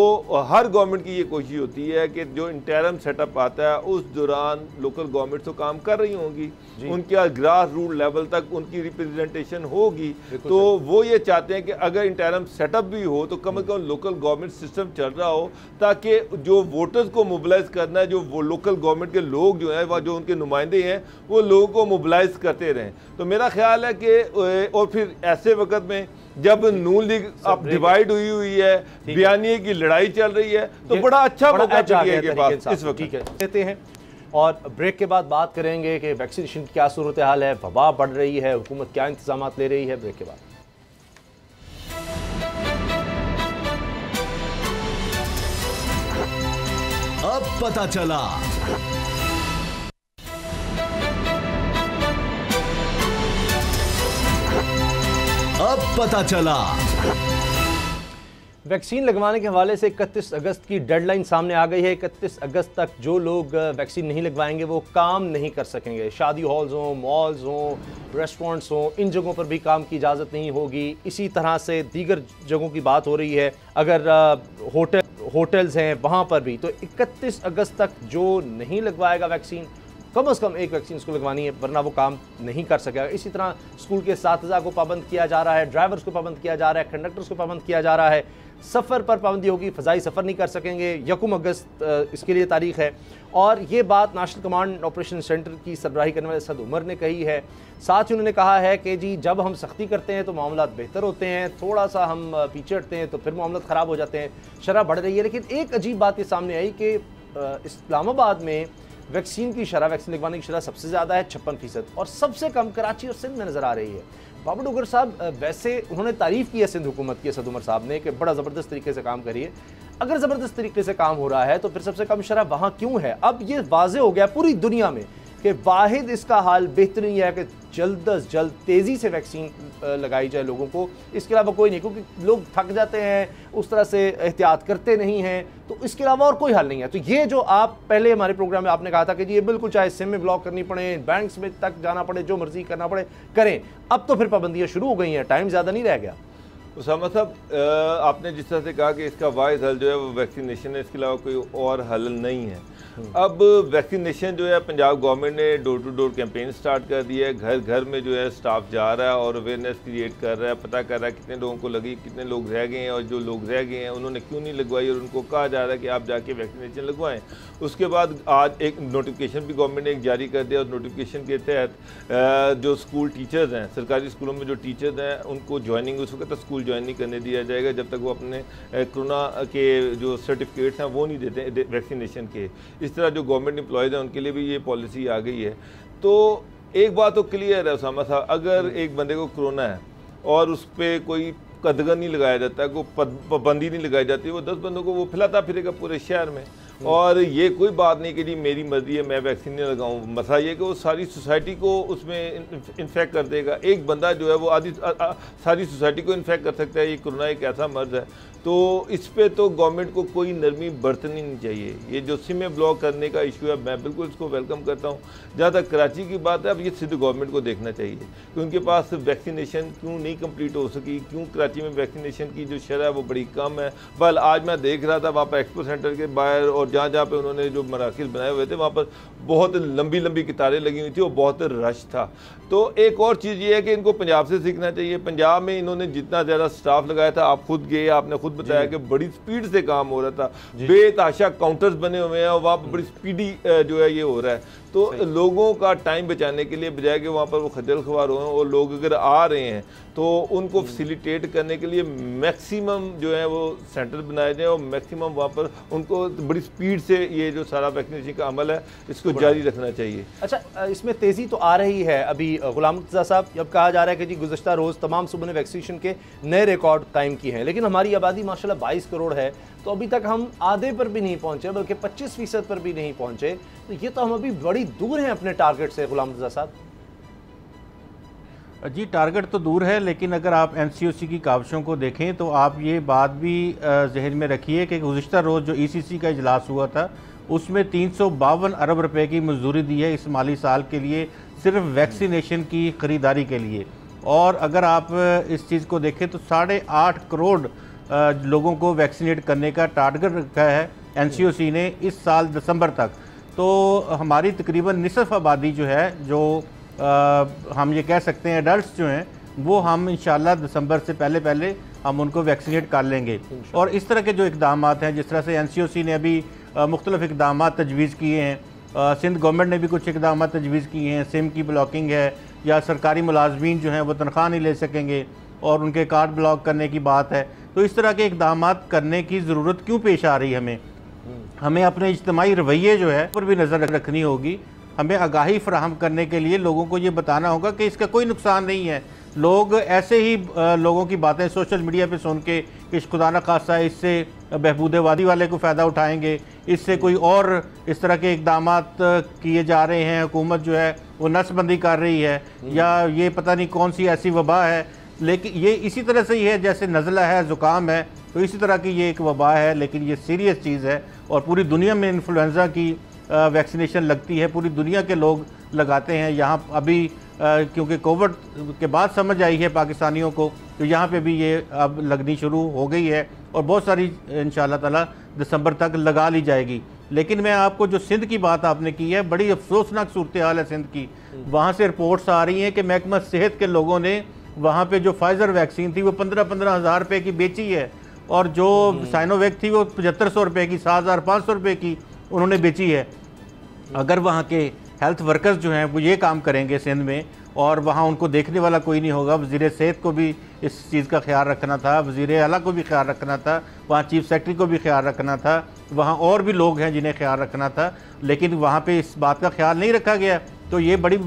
हर गवर्नमेंट की ये कोशिश होती है कि जो इंटरम सेटअप आता है उस दौरान लोकल गवर्नमेंट तो काम कर रही होंगी, उनके ग्रास रूट लेवल तक उनकी रिप्रेजेंटेशन होगी। तो वो ये चाहते हैं कि अगर इंटरम सेटअप भी हो तो कम से कम लोकल गवर्नमेंट सिस्टम चल रहा हो, ताकि जो वोटर्स को मोबिलाइज करना है, जो वो लोकल गवर्नमेंट के लोग जो है, जो उनके नुमाइंदे हैं, वो लोगों को मोबिलाइज करते रहें। तो मेरा ख्याल है कि और फिर ऐसे वक्त में जब नून लीग अब डिवाइड हुई है, बयानिए की लड़ाई चल रही है, तो बड़ा अच्छा मौका के पास इस वक्त देते हैं। और ब्रेक के बाद बात करेंगे कि वैक्सीनेशन की क्या सूरत हाल है, वबा बढ़ रही है, हुकूमत क्या इंतजाम ले रही है। ब्रेक के बाद अब पता चला। अब पता चला। वैक्सीन लगवाने के हवाले से 31 अगस्त की डेडलाइन सामने आ गई है। 31 अगस्त तक जो लोग वैक्सीन नहीं लगवाएंगे वो काम नहीं कर सकेंगे। शादी हॉल्स हों, मॉल्स हों, रेस्टोरेंट्स हों, इन जगहों पर भी काम की इजाज़त नहीं होगी। इसी तरह से दीगर जगहों की बात हो रही है, अगर होटल्स हैं वहाँ पर भी। तो 31 अगस्त तक जो नहीं लगवाएगा वैक्सीन, कम से कम एक वैक्सीन उसको लगवानी है, वरना वो काम नहीं कर सकेगा। इसी तरह स्कूल के साथिज़ा को पाबंद किया जा रहा है, ड्राइवर्स को पाबंद किया जा रहा है, कंडक्टर्स को पाबंद किया जा रहा है। सफ़र पर पाबंदी होगी, फ़ज़ाई सफ़र नहीं कर सकेंगे। 1 अगस्त इसके लिए तारीख है। और ये बात नेशनल कमांड ऑपरेशन सेंटर की सरबराही करने वाले सद उमर ने कही है। साथ ही उन्होंने कहा है कि जी जब हम सख्ती करते हैं तो मामला बेहतर होते हैं, थोड़ा सा हम पीछे हटते हैं तो फिर मामला ख़राब हो जाते हैं, शरह बढ़ रही है। लेकिन एक अजीब बात ये सामने आई कि इस्लामाबाद में वैक्सीन की शरह, वैक्सीन लगवाने की शरह सबसे ज़्यादा है 56%, और सबसे कम कराची और सिंध में नज़र आ रही है। बाबू डोगर साहब, वैसे उन्होंने तारीफ़ की है सिंध हुकूमत की, असद उमर साहब ने, कि बड़ा ज़बरदस्त तरीके से काम करिए। अगर ज़बरदस्त तरीके से काम हो रहा है तो फिर सबसे कम शरह वहाँ क्यों है? अब ये वाज़े हो गया पूरी दुनिया में कि वाहिद इसका हाल बेहतरीन यह है कि जल्द अज जल्द तेज़ी से वैक्सीन लगाई जाए लोगों को, इसके अलावा कोई नहीं, क्योंकि लोग थक जाते हैं, उस तरह से एहतियात करते नहीं हैं, तो इसके अलावा और कोई हल नहीं है। तो ये जो आप पहले हमारे प्रोग्राम में आपने कहा था कि जी ये बिल्कुल चाहे सिम में ब्लॉक करनी पड़े, बैंक्स में तक जाना पड़े, जो मर्जी करना पड़े करें, अब तो फिर पाबंदियाँ शुरू हो गई हैं, टाइम ज़्यादा नहीं रह गया। उसामा साहब, आपने जिस तरह से कहा कि इसका वाहिद हल जो है वो वैक्सीनेशन है, इसके अलावा कोई और हल नहीं है। अब वैक्सीनेशन जो है पंजाब गवर्नमेंट ने door to door campaign start कर दिया है, घर घर में जो है स्टाफ जा रहा है और अवेयरनेस क्रिएट कर रहा है, पता कर रहा है कितने लोगों को लगी, कितने लोग रह गए हैं, और जो लोग रह गए हैं उन्होंने क्यों नहीं लगवाई, और उनको कहा जा रहा है कि आप जाके वैक्सीनेशन लगवाएं। उसके बाद आज एक नोटिफिकेशन भी गवर्नमेंट ने एक जारी कर दिया, और नोटिफिकेशन के तहत जो स्कूल टीचर्स हैं, सरकारी स्कूलों में जो टीचर्स हैं, उनको ज्वाइनिंग उस वक्त स्कूल ज्वाइन नहीं करने दिया जाएगा जब तक वो अपने कोरोना के जो सर्टिफिकेट्स हैं वो नहीं देते वैक्सीनेशन के। इस तरह जो गवर्नमेंट एम्प्लॉयज़ हैं उनके लिए भी ये पॉलिसी आ गई है। तो एक बात तो क्लियर है उसामा साहब, अगर एक बंदे को कोरोना है और उस पर कोई कदगन नहीं लगाया जाता, कोई पाबंदी नहीं लगाई जाती, वो 10 बंदों को वो फैलाता फिरेगा पूरे शहर में। और ये कोई बात नहीं कि जी मेरी मर्जी है मैं वैक्सीन नहीं लगाऊं, मसला ये कि वो सारी सोसाइटी को उसमें इन्फेक्ट कर देगा। एक बंदा जो है वो आधी सारी सोसाइटी को इन्फेक्ट कर सकता है। ये कोरोना एक ऐसा मर्ज है, तो इस पे तो गवर्नमेंट को कोई नरमी बरतनी नहीं चाहिए। ये जो सिमें ब्लॉक करने का इशू है, मैं बिल्कुल इसको वेलकम करता हूँ। जहाँ तक कराची की बात है, अब ये सिर्फ गवर्नमेंट को देखना चाहिए कि उनके पास वैक्सीनेशन क्यों नहीं कंप्लीट हो सकी, क्यों कराची में वैक्सीनेशन की जो शरह है वो बड़ी कम है। बल आज मैं देख रहा था वहाँ पर एक्सपो सेंटर के बाहर और जहाँ जहाँ पे उन्होंने जो मराकज़ बनाए हुए थे वहाँ पर बहुत लंबी लंबी कतारें लगी हुई थी और बहुत रश था। तो एक और चीज़ ये है कि इनको पंजाब से सीखना चाहिए। पंजाब में इन्होंने जितना ज़्यादा स्टाफ लगाया था, आप खुद गए, आपने खुद बताया कि बड़ी स्पीड से काम हो रहा था, बेतहाशा काउंटर्स बने हुए हैं और वहाँ पर बड़ी स्पीडी जो है ये हो रहा है। तो लोगों का टाइम बचाने के लिए बजाय कि वहाँ पर वो खज्जल ख्वार हो, और लोग अगर आ रहे हैं तो उनको फैसिलिटेट करने के लिए मैक्सिमम जो है वो सेंटर बनाए जाए और मैक्सिमम वहाँ पर उनको बड़ी स्पीड से ये जो सारा वैक्सीनेशन का अमल है इसको जारी रखना चाहिए। अच्छा, इसमें तेज़ी तो आ रही है। अभी गुलाम मुर्तज़ा साहब, अब कहा जा रहा है कि जी गुज़श्ता रोज़ तमाम सूबों ने वैक्सीनेशन के नए रिकॉर्ड कायम किए हैं, लेकिन हमारी आबादी माशाल्लाह 22 करोड़ है, तो अभी तक हम आधे पर भी नहीं पहुँचे, बल्कि 25% पर भी नहीं पहुँचे। तो ये तो हम अभी बड़ी दूर हैं अपने टारगेट से। गुलाम मुर्तज़ा साहब जी, टारगेट तो दूर है, लेकिन अगर आप NCOC की काविशों को देखें तो आप ये बात भी जहन में रखिए कि गुज़श्ता रोज़ जो ECC का इजलास हुआ था उसमें 352 अरब रुपए की मंजूरी दी है इस माली साल के लिए, सिर्फ वैक्सीनेशन की ख़रीदारी के लिए। और अगर आप इस चीज़ को देखें तो 8.5 करोड़ लोगों को वैक्सीनेट करने का टारगेट रखा है NCOC ने इस साल दिसंबर तक। तो हमारी तकरीबन निसफ आबादी जो है, जो हम ये कह सकते हैं एडल्ट्स जो हैं, वो हम इंशाल्लाह दिसंबर से पहले हम उनको वैक्सीनेट कर लेंगे। और इस तरह के जो इक़दाम हैं, जिस तरह से NCOC ने अभी मुख्तलिफ इक़दाम तजवीज़ किए हैं, सिंध गवर्नमेंट ने भी कुछ इक़दाम तजवीज़ किए हैं, सिम की ब्लॉकिंग है, या सरकारी मुलाजमीन जो हैं वो तनख्वाह नहीं ले सकेंगे और उनके कार्ड ब्लॉक करने की बात है। तो इस तरह के इक़दाम करने की ज़रूरत क्यों पेश आ रही है? हमें अपने इज्तिमाई रवैये जो है पर भी नज़र रखनी होगी। हमें आगाही फराहम करने के लिए लोगों को ये बताना होगा कि इसका कोई नुकसान नहीं है। लोग ऐसे ही लोगों की बातें सोशल मीडिया पे सुन के कि खुदा न खासा इससे बहबूद वादी वाले को फ़ायदा उठाएंगे, इससे कोई और इस तरह के इक़दाम किए जा रहे हैं, हुकूमत जो है वो नसबंदी कर रही है, या ये पता नहीं कौन सी ऐसी वबा है। लेकिन ये इसी तरह से ही है जैसे नज़ला है, ज़ुकाम है, तो इसी तरह की ये एक वबा है, लेकिन ये सीरियस चीज़ है। और पूरी दुनिया में इन्फ्लुएंज़ा की वैक्सीनेशन लगती है, पूरी दुनिया के लोग लगाते हैं। यहाँ अभी क्योंकि कोविड के बाद समझ आई है पाकिस्तानियों को, तो यहाँ पे भी ये अब लगनी शुरू हो गई है और बहुत सारी इंशाअल्लाह ताला दिसंबर तक लगा ली जाएगी। लेकिन मैं आपको जो सिंध की बात आपने की है, बड़ी अफसोसनाक सूरत हाल है सिंध की। वहाँ से रिपोर्ट्स आ रही हैं कि महकमा सेहत के लोगों ने वहाँ पे जो फाइज़र वैक्सीन थी वो 15-15 हज़ार रुपये की बेची है, और जो साइनोवैक थी वो 7500 रुपये की, 7500 रुपये की उन्होंने बेची है। अगर वहाँ के हेल्थ वर्कर्स जो हैं वो ये काम करेंगे सिंध में, और वहाँ उनको देखने वाला कोई नहीं होगा, वज़ीर सेहत को भी इस चीज़ का ख्याल रखना था, वज़ीर आला को भी ख्याल रखना था, वहाँ चीफ सेक्रेटरी को भी ख्याल रखना था, वहाँ और भी लोग हैं जिन्हें ख्याल रखना था, लेकिन वहाँ पे इस बात का ख्याल नहीं रखा गया। तो ये बड़ी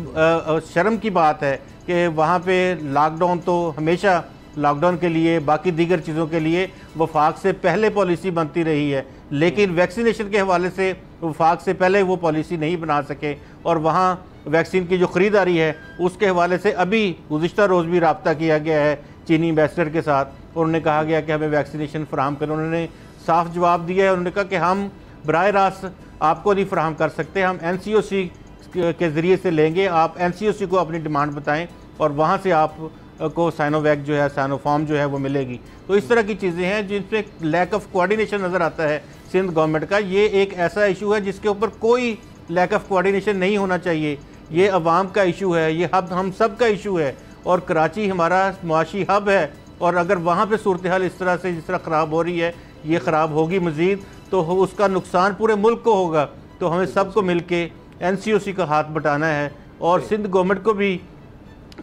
शर्म की बात है कि वहाँ पे लॉकडाउन तो हमेशा लॉकडाउन के लिए, बाकी दीगर चीज़ों के लिए वफाक से पहले पॉलिसी बनती रही है, लेकिन वैक्सीनेशन के हवाले से वफाक से पहले वो पॉलिसी नहीं बना सके। और वहाँ वैक्सीन की जो ख़रीदारी है उसके हवाले से अभी गुज़िश्ता रोज़ भी रब्ता किया गया है चीनी एम्बेसडर के साथ, और उन्हें कहा गया कि हमें वैक्सीनेशन फराहम करें। उन्होंने साफ जवाब दिया है, उन्होंने कहा कि हम बराह रास्त आपको नहीं फराहम कर सकते, हम NCOC के ज़रिए से लेंगे, आप NCOC को अपनी डिमांड बताएं और वहाँ से आप को साइनोवैक जो है, साइनोफार्म जो है वो मिलेगी। तो इस तरह की चीज़ें हैं जिनसे लैक ऑफ कोऑर्डिनेशन नज़र आता है सिंध गवर्नमेंट का। ये एक ऐसा इशू है जिसके ऊपर कोई लैक ऑफ कोऑर्डिनेशन नहीं होना चाहिए। ये अवाम का इशू है, ये हब हम सब का इशू है, और कराची हमारा मुआशी हब है, और अगर वहाँ पे सूरत हाल इस तरह से जिस तरह ख़राब हो रही है, ये ख़राब होगी मज़ीद, तो उसका नुकसान पूरे मुल्क को होगा। तो हमें सबको मिल के NCOC का हाथ बटाना है, और सिंध गवर्नमेंट को भी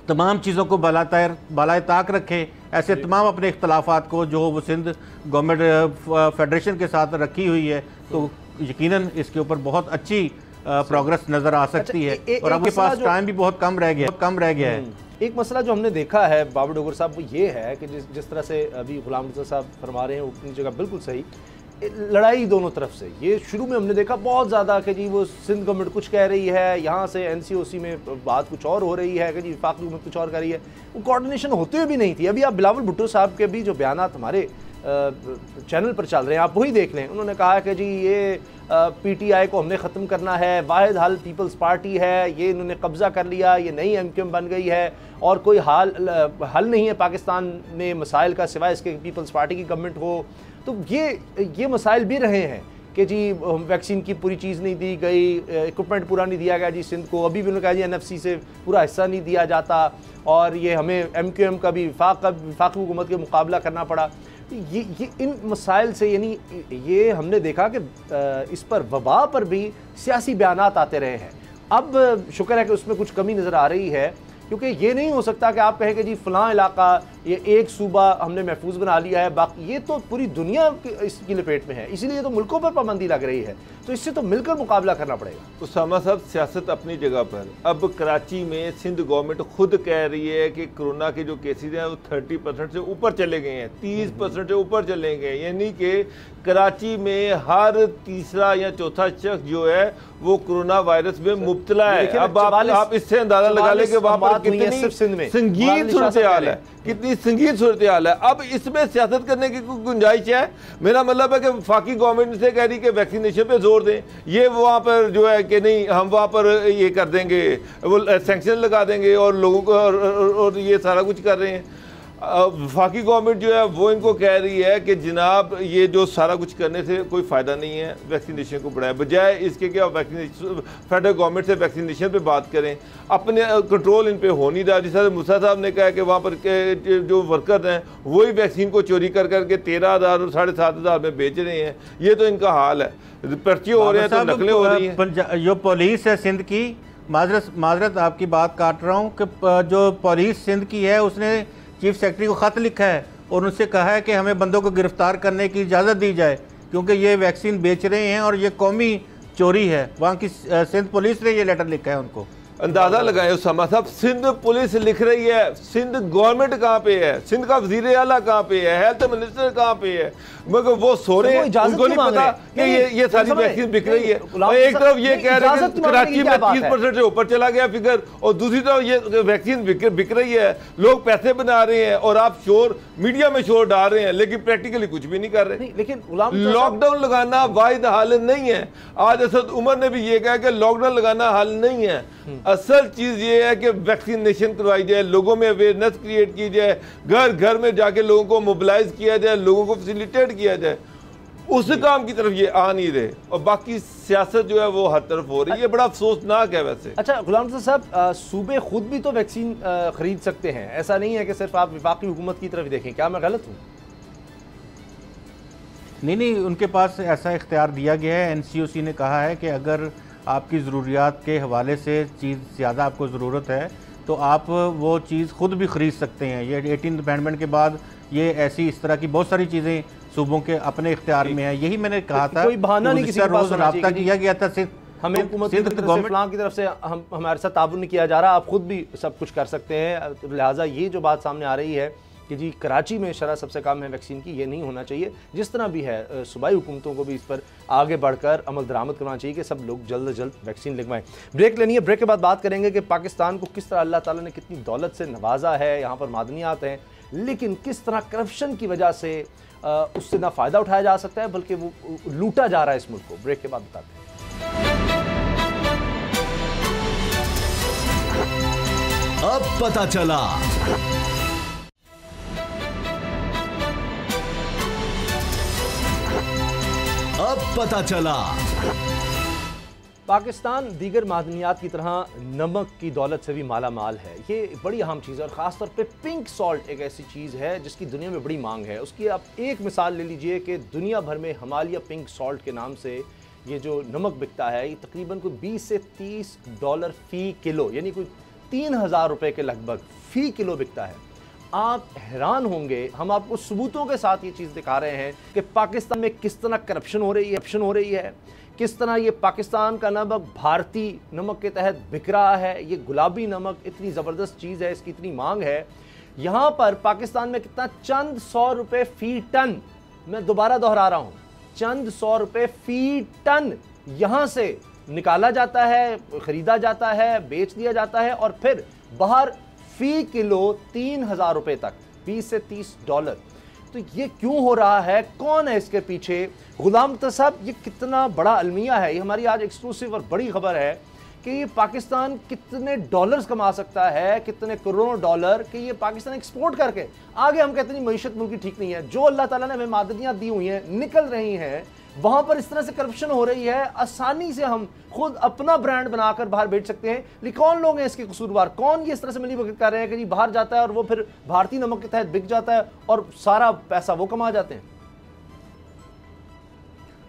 तमाम चीज़ों को बालाए ताक रखे, ऐसे तमाम अपने इख्तलाफात को जो वो सिंध गवर्नमेंट फेडरेशन के साथ रखी हुई है, तो यकीनन इसके ऊपर बहुत अच्छी प्रोग्रेस नज़र आ सकती है। और आपके पास टाइम भी बहुत कम रह गया है। एक मसला जो हमने देखा है बाबर डोगर साहब वो ये है कि जिस तरह से अभी गुलाम रज़ा साहब फरमा रहे हैं अपनी जगह बिल्कुल सही, लड़ाई दोनों तरफ से। ये शुरू में हमने देखा बहुत ज़्यादा कि जी वो सिंध गवर्नमेंट कुछ कह रही है, यहाँ से NCOC में बात कुछ और हो रही है कि जी वफाकी हुकूमत कुछ और कर रही है, वो कोऑर्डिनेशन होते हुए भी नहीं थी। अभी आप बिलावल भुट्टो साहब के भी जो बयानात हमारे चैनल पर चल रहे हैं आप वही देख लें। उन्होंने कहा कि जी ये PTI को हमने ख़त्म करना है, वाहिद हल पीपल्स पार्टी है, ये इन्होंने कब्ज़ा कर लिया, ये नई MQM बन गई है और कोई हल नहीं है पाकिस्तान में मसाइल का सिवाय इसके पीपल्स पार्टी की गवर्नमेंट हो। तो ये मसाइल भी रहे हैं कि जी वैक्सीन की पूरी चीज़ नहीं दी गई, इक्विपमेंट पूरा नहीं दिया गया जी सिंध को। अभी भी उन्होंने कहा जी NFC से पूरा हिस्सा नहीं दिया जाता, और ये हमें MQM का भी वफाकी हुकूमत के मुकाबला करना पड़ा। ये इन मसाइल से, यानी ये हमने देखा कि इस पर वबा पर भी सियासी बयानात आते रहे हैं। अब शुक्र है कि उसमें कुछ कमी नज़र आ रही है, क्योंकि ये नहीं हो सकता कि आप कहें कि जी फ़लाँ इलाका, ये एक सूबा हमने महफूज बना लिया है, बाकी ये तो पूरी दुनिया इसकी लपेट में है, इसीलिए तो मुल्कों पर पाबंदी लग रही है। तो इससे तो मिलकर मुकाबला करना पड़ेगा। उसामा साहब, सियासत अपनी जगह पर, अब कराची में सिंध गवर्नमेंट खुद कह रही है कि कोरोना के जो केसेज हैं वो 30% से ऊपर चले गए हैं, 30% से ऊपर चले गए, यानी कि कराची में हर तीसरा या चौथा शख्स जो है वो कोरोना वायरस में मुब्तला है। अब आप इससे अंदाजा लगा लें कि वहाँ पर कितनी संगीन सूरत हाल है, कितनी संगीन सूरत हाल है। अब इसमें सियासत करने की कोई गुंजाइश है? मेरा मतलब है कि वफाकी गवर्नमेंट से कह रही कि वैक्सीनेशन पे जोर दें, ये वहाँ पर जो है कि नहीं हम वहाँ पर ये कर देंगे, वो सैंक्शन लगा देंगे और लोगों को और ये सारा कुछ कर रहे हैं। वफाकी गवर्नमेंट जो है वो इनको कह रही है कि जनाब ये जो सारा कुछ करने से कोई फ़ायदा नहीं है, वैक्सीनेशन को बढ़ाएं, बजाय इसके कि आप वैक्सीनेशन फेडरल गवर्नमेंट से वैक्सीनेशन पे बात करें। अपने कंट्रोल इन पे हो नहीं रहा। जिस तरह मूसा साहब ने कहा कि वहाँ पर के जो वर्कर हैं वही वैक्सीन को चोरी कर करके 13,000 और 7,500 में बेच रहे हैं। ये तो इनका हाल है, पर्चे हो रहे हैं तो नकलें हो रही हैं। जो पुलिस है सिंध की, माजरत आपकी बात काट रहा हूँ, कि जो पुलिस सिंध की है उसने चीफ सेक्रेटरी को ख़त लिखा है और उनसे कहा है कि हमें बंदों को गिरफ्तार करने की इजाज़त दी जाए, क्योंकि ये वैक्सीन बेच रहे हैं और ये कौमी चोरी है। वहाँ की सिंध पुलिस ने ये लेटर लिखा है उनको। अंदाजा लगाएं उसामा साहब, सिंध पुलिस लिख रही है, सिंध गवर्नमेंट कहाँ पे है, सिंध का वजीर आला कहाँ पे है, हेल्थ मिनिस्टर कहाँ पे है, मगर वो सो रहे हैं, उनको नहीं पता कि ये सारी वैक्सीन बिक रही है। और एक तरफ ये कह रहे हैं कि कराची में 30% से ऊपर चला गया फिगर, और दूसरी तरफ ये वैक्सीन बिक रही है, लोग पैसे बना रहे हैं और आप शोर मीडिया में शोर डाल रहे हैं, लेकिन प्रैक्टिकली कुछ भी नहीं कर रहे। लेकिन लॉकडाउन लगाना वाहिद हल नहीं है। आज असद उमर ने भी ये कहा कि लॉकडाउन लगाना हल नहीं है। असल चीज ये है कि वैक्सीनेशन करवाई जाए, लोगों में अवेयरनेस क्रिएट की जाए, घर घर में जाके लोगों को मोबिलाइज किया जाए, लोगों को फैसिलिटेट किया जाए। उस काम की तरफ ये आ नहीं रहे और बाकी सियासत जो है वो हर तरफ हो रही है। बड़ा अफसोसनाक है वैसे। अच्छा गुलाम रज़ा साहब, सूबे खुद भी तो वैक्सीन खरीद सकते हैं, ऐसा नहीं है कि सिर्फ आप वफाकी हुकूमत की तरफ देखें। क्या मैं गलत हूँ? नहीं, उनके पास ऐसा इख्तियार दिया गया है। NCOC ने कहा है कि अगर आपकी ज़रूरियात के हवाले से चीज़ ज़्यादा आपको ज़रूरत है तो आप वो चीज़ ख़ुद भी ख़रीद सकते हैं। ये 18th अमेंडमेंट के बाद ये ऐसी इस तरह की बहुत सारी चीज़ें सूबों के अपने इख्तियार में है। यही मैंने कहा था, कोई बहाना नहीं, किसी के पास रब्ता किया गया था, हमें हुकूमत की तरफ से हमारे साथ ताबुन नहीं किया जा रहा, आप खुद भी सब कुछ कर सकते हैं। तो लिहाजा ये जो बात सामने आ रही है कि जी कराची में शरह सबसे कम है वैक्सीन की, ये नहीं होना चाहिए। जिस तरह भी है सूबाई हुकूमतों को भी इस पर आगे बढ़कर अमल दरामद करना चाहिए कि सब लोग जल्द से जल्द वैक्सीन लगवाएं। ब्रेक लेनी है, ब्रेक के बाद बात करेंगे कि पाकिस्तान को किस तरह अल्लाह ताला ने कितनी दौलत से नवाजा है, यहाँ पर मादनियात हैं, लेकिन किस तरह करप्शन की वजह से उससे ना फ़ायदा उठाया जा सकता है बल्कि वो लूटा जा रहा है इस मुल्क को। ब्रेक के बाद बताते हैं। अब पता चला। अब पता चला। पाकिस्तान दीगर मादनियात की तरह नमक की दौलत से भी माला माल है। ये बड़ी अहम चीज़ है और ख़ास तौर पे पिंक सॉल्ट एक ऐसी चीज़ है जिसकी दुनिया में बड़ी मांग है। उसकी आप एक मिसाल ले लीजिए कि दुनिया भर में हिमालय पिंक सॉल्ट के नाम से ये जो नमक बिकता है, ये तकरीबन कोई 20 से 30 डॉलर फ़ी किलो, यानी कोई 3000 रुपये के लगभग फ़ी किलो बिकता है। आप हैरान होंगे, हम आपको सबूतों के साथ ये चीज़ दिखा रहे हैं कि पाकिस्तान में किस तरह करप्शन हो रही है, किस तरह ये पाकिस्तान का नमक भारतीय नमक के तहत बिक रहा है। ये गुलाबी नमक इतनी ज़बरदस्त चीज़ है, इसकी इतनी मांग है। यहाँ पर पाकिस्तान में कितना, चंद 100 रुपये फ़ी टन, मैं दोबारा दोहरा रहा हूँ, चंद 100 रुपये फ़ी टन यहाँ से निकाला जाता है, ख़रीदा जाता है, बेच दिया जाता है और फिर बाहर फ़ी किलो 3000 रुपये तक, 20 से 30 डॉलर। तो ये क्यों हो रहा है, कौन है इसके पीछे? गुलाम साहब, ये कितना बड़ा अलमिया है। ये हमारी आज एक्सक्लूसिव और बड़ी खबर है कि ये पाकिस्तान कितने डॉलर्स कमा सकता है, कितने करोड़ों डॉलर कि ये पाकिस्तान एक्सपोर्ट करके आगे हम कहते हैं मईशत मुल्क की ठीक नहीं है। जो अल्लाह ताला ने हमें मादनियात दी हुई हैं निकल रही हैं, वहां पर इस तरह से करप्शन हो रही है। आसानी से हम खुद अपना ब्रांड बनाकर बाहर बेच सकते हैं, लेकिन कौन लोग हैं इसके कसूरवार? कौन ये इस तरह से मिली भगत कर रहे हैं कि जी बाहर जाता है और वो फिर भारतीय नमक के तहत बिक जाता है और सारा पैसा वो कमा जाते हैं?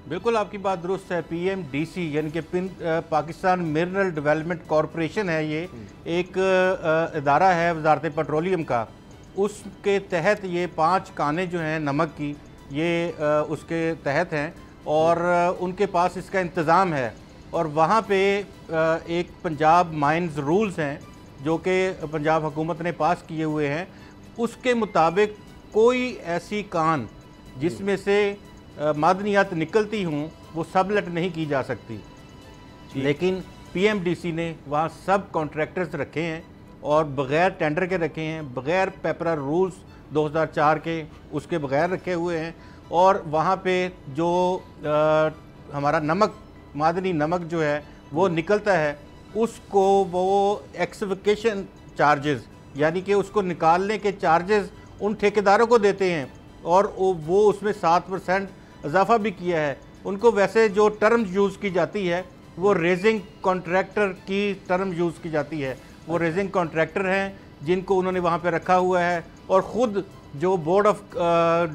बिल्कुल आपकी बात दुरुस्त है। PMDC यानी कि पाकिस्तान मिनरल डेवलपमेंट कॉरपोरेशन है, ये एक इदारा है वजारत पेट्रोलियम का। उसके तहत ये 5 कानें जो हैं नमक की, ये उसके तहत हैं और उनके पास इसका इंतज़ाम है। और वहाँ पे एक पंजाब माइंस रूल्स हैं जो कि पंजाब हुकूमत ने पास किए हुए हैं। उसके मुताबिक कोई ऐसी कान जिसमें से मादनियात निकलती हूँ वो सबलेट नहीं की जा सकती। लेकिन PMDC ने वहाँ सब कॉन्ट्रैक्टर्स रखे हैं और बग़ैर टेंडर के रखे हैं, बग़ैर पेपरर रूल्स 2004 के उसके बग़ैर रखे हुए हैं। और वहाँ पे जो हमारा नमक, मादनी नमक जो है वो निकलता है, उसको वो एक्सविकेशन चार्जेस यानी कि उसको निकालने के चार्जेस उन ठेकेदारों को देते हैं और वो उसमें 7% इजाफा भी किया है। उनको वैसे जो टर्म यूज़ की जाती है वो रेजिंग कॉन्ट्रैक्टर की टर्म यूज़ की जाती है। वो रेजिंग कॉन्ट्रैक्टर हैं जिनको उन्होंने वहाँ पे रखा हुआ है। और ख़ुद जो बोर्ड ऑफ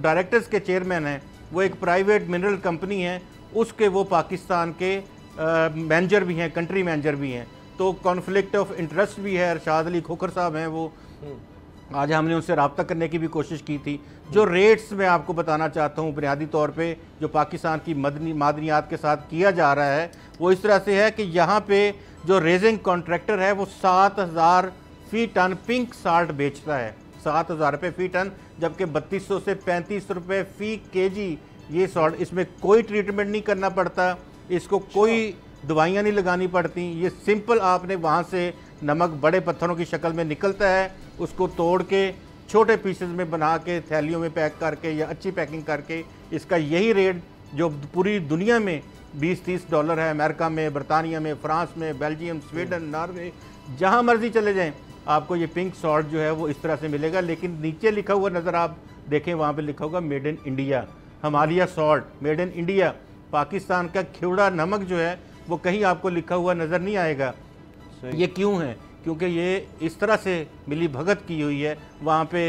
डायरेक्टर्स के चेयरमैन हैं वो एक प्राइवेट मिनरल कंपनी है, उसके वो पाकिस्तान के मैनेजर भी हैं, कंट्री मैनेजर भी हैं। तो कॉन्फ्लिक्ट ऑफ इंटरेस्ट भी है। अरशाद अली खोखर साहब हैं, वो आज हमने उनसे रब्ता करने की भी कोशिश की थी। जो रेट्स मैं आपको बताना चाहता हूँ बुनियादी तौर पे जो पाकिस्तान की मादनियात के साथ किया जा रहा है वो इस तरह से है कि यहाँ पे जो रेजिंग कॉन्ट्रैक्टर है वो 7000 फ़ी टन पिंक साल्ट बेचता है, 7000 रुपये फ़ी टन, जबकि 3200 से 35 रुपये फ़ी केजी ये सॉल्ट। इसमें कोई ट्रीटमेंट नहीं करना पड़ता, इसको कोई दवाइयाँ नहीं लगानी पड़ती। ये सिंपल आपने वहाँ से नमक बड़े पत्थरों की शक्ल में निकलता है, उसको तोड़ के छोटे पीसेस में बना के थैलियों में पैक करके या अच्छी पैकिंग करके, इसका यही रेट जो पूरी दुनिया में 20-30 डॉलर है। अमेरिका में, बरतानिया में, फ्रांस में, बेल्जियम, स्वीडन, नॉर्वे, जहाँ मर्जी चले जाएं आपको ये पिंक सॉल्ट जो है वो इस तरह से मिलेगा। लेकिन नीचे लिखा हुआ नज़र आप देखें, वहाँ पे लिखा होगा made in India, Himalaya salt made in India. Pakistan का खिवड़ा नमक जो है वो कहीं आपको लिखा हुआ नज़र नहीं आएगा। ये क्यों है? क्योंकि ये इस तरह से मिली भगत की हुई है। वहाँ पे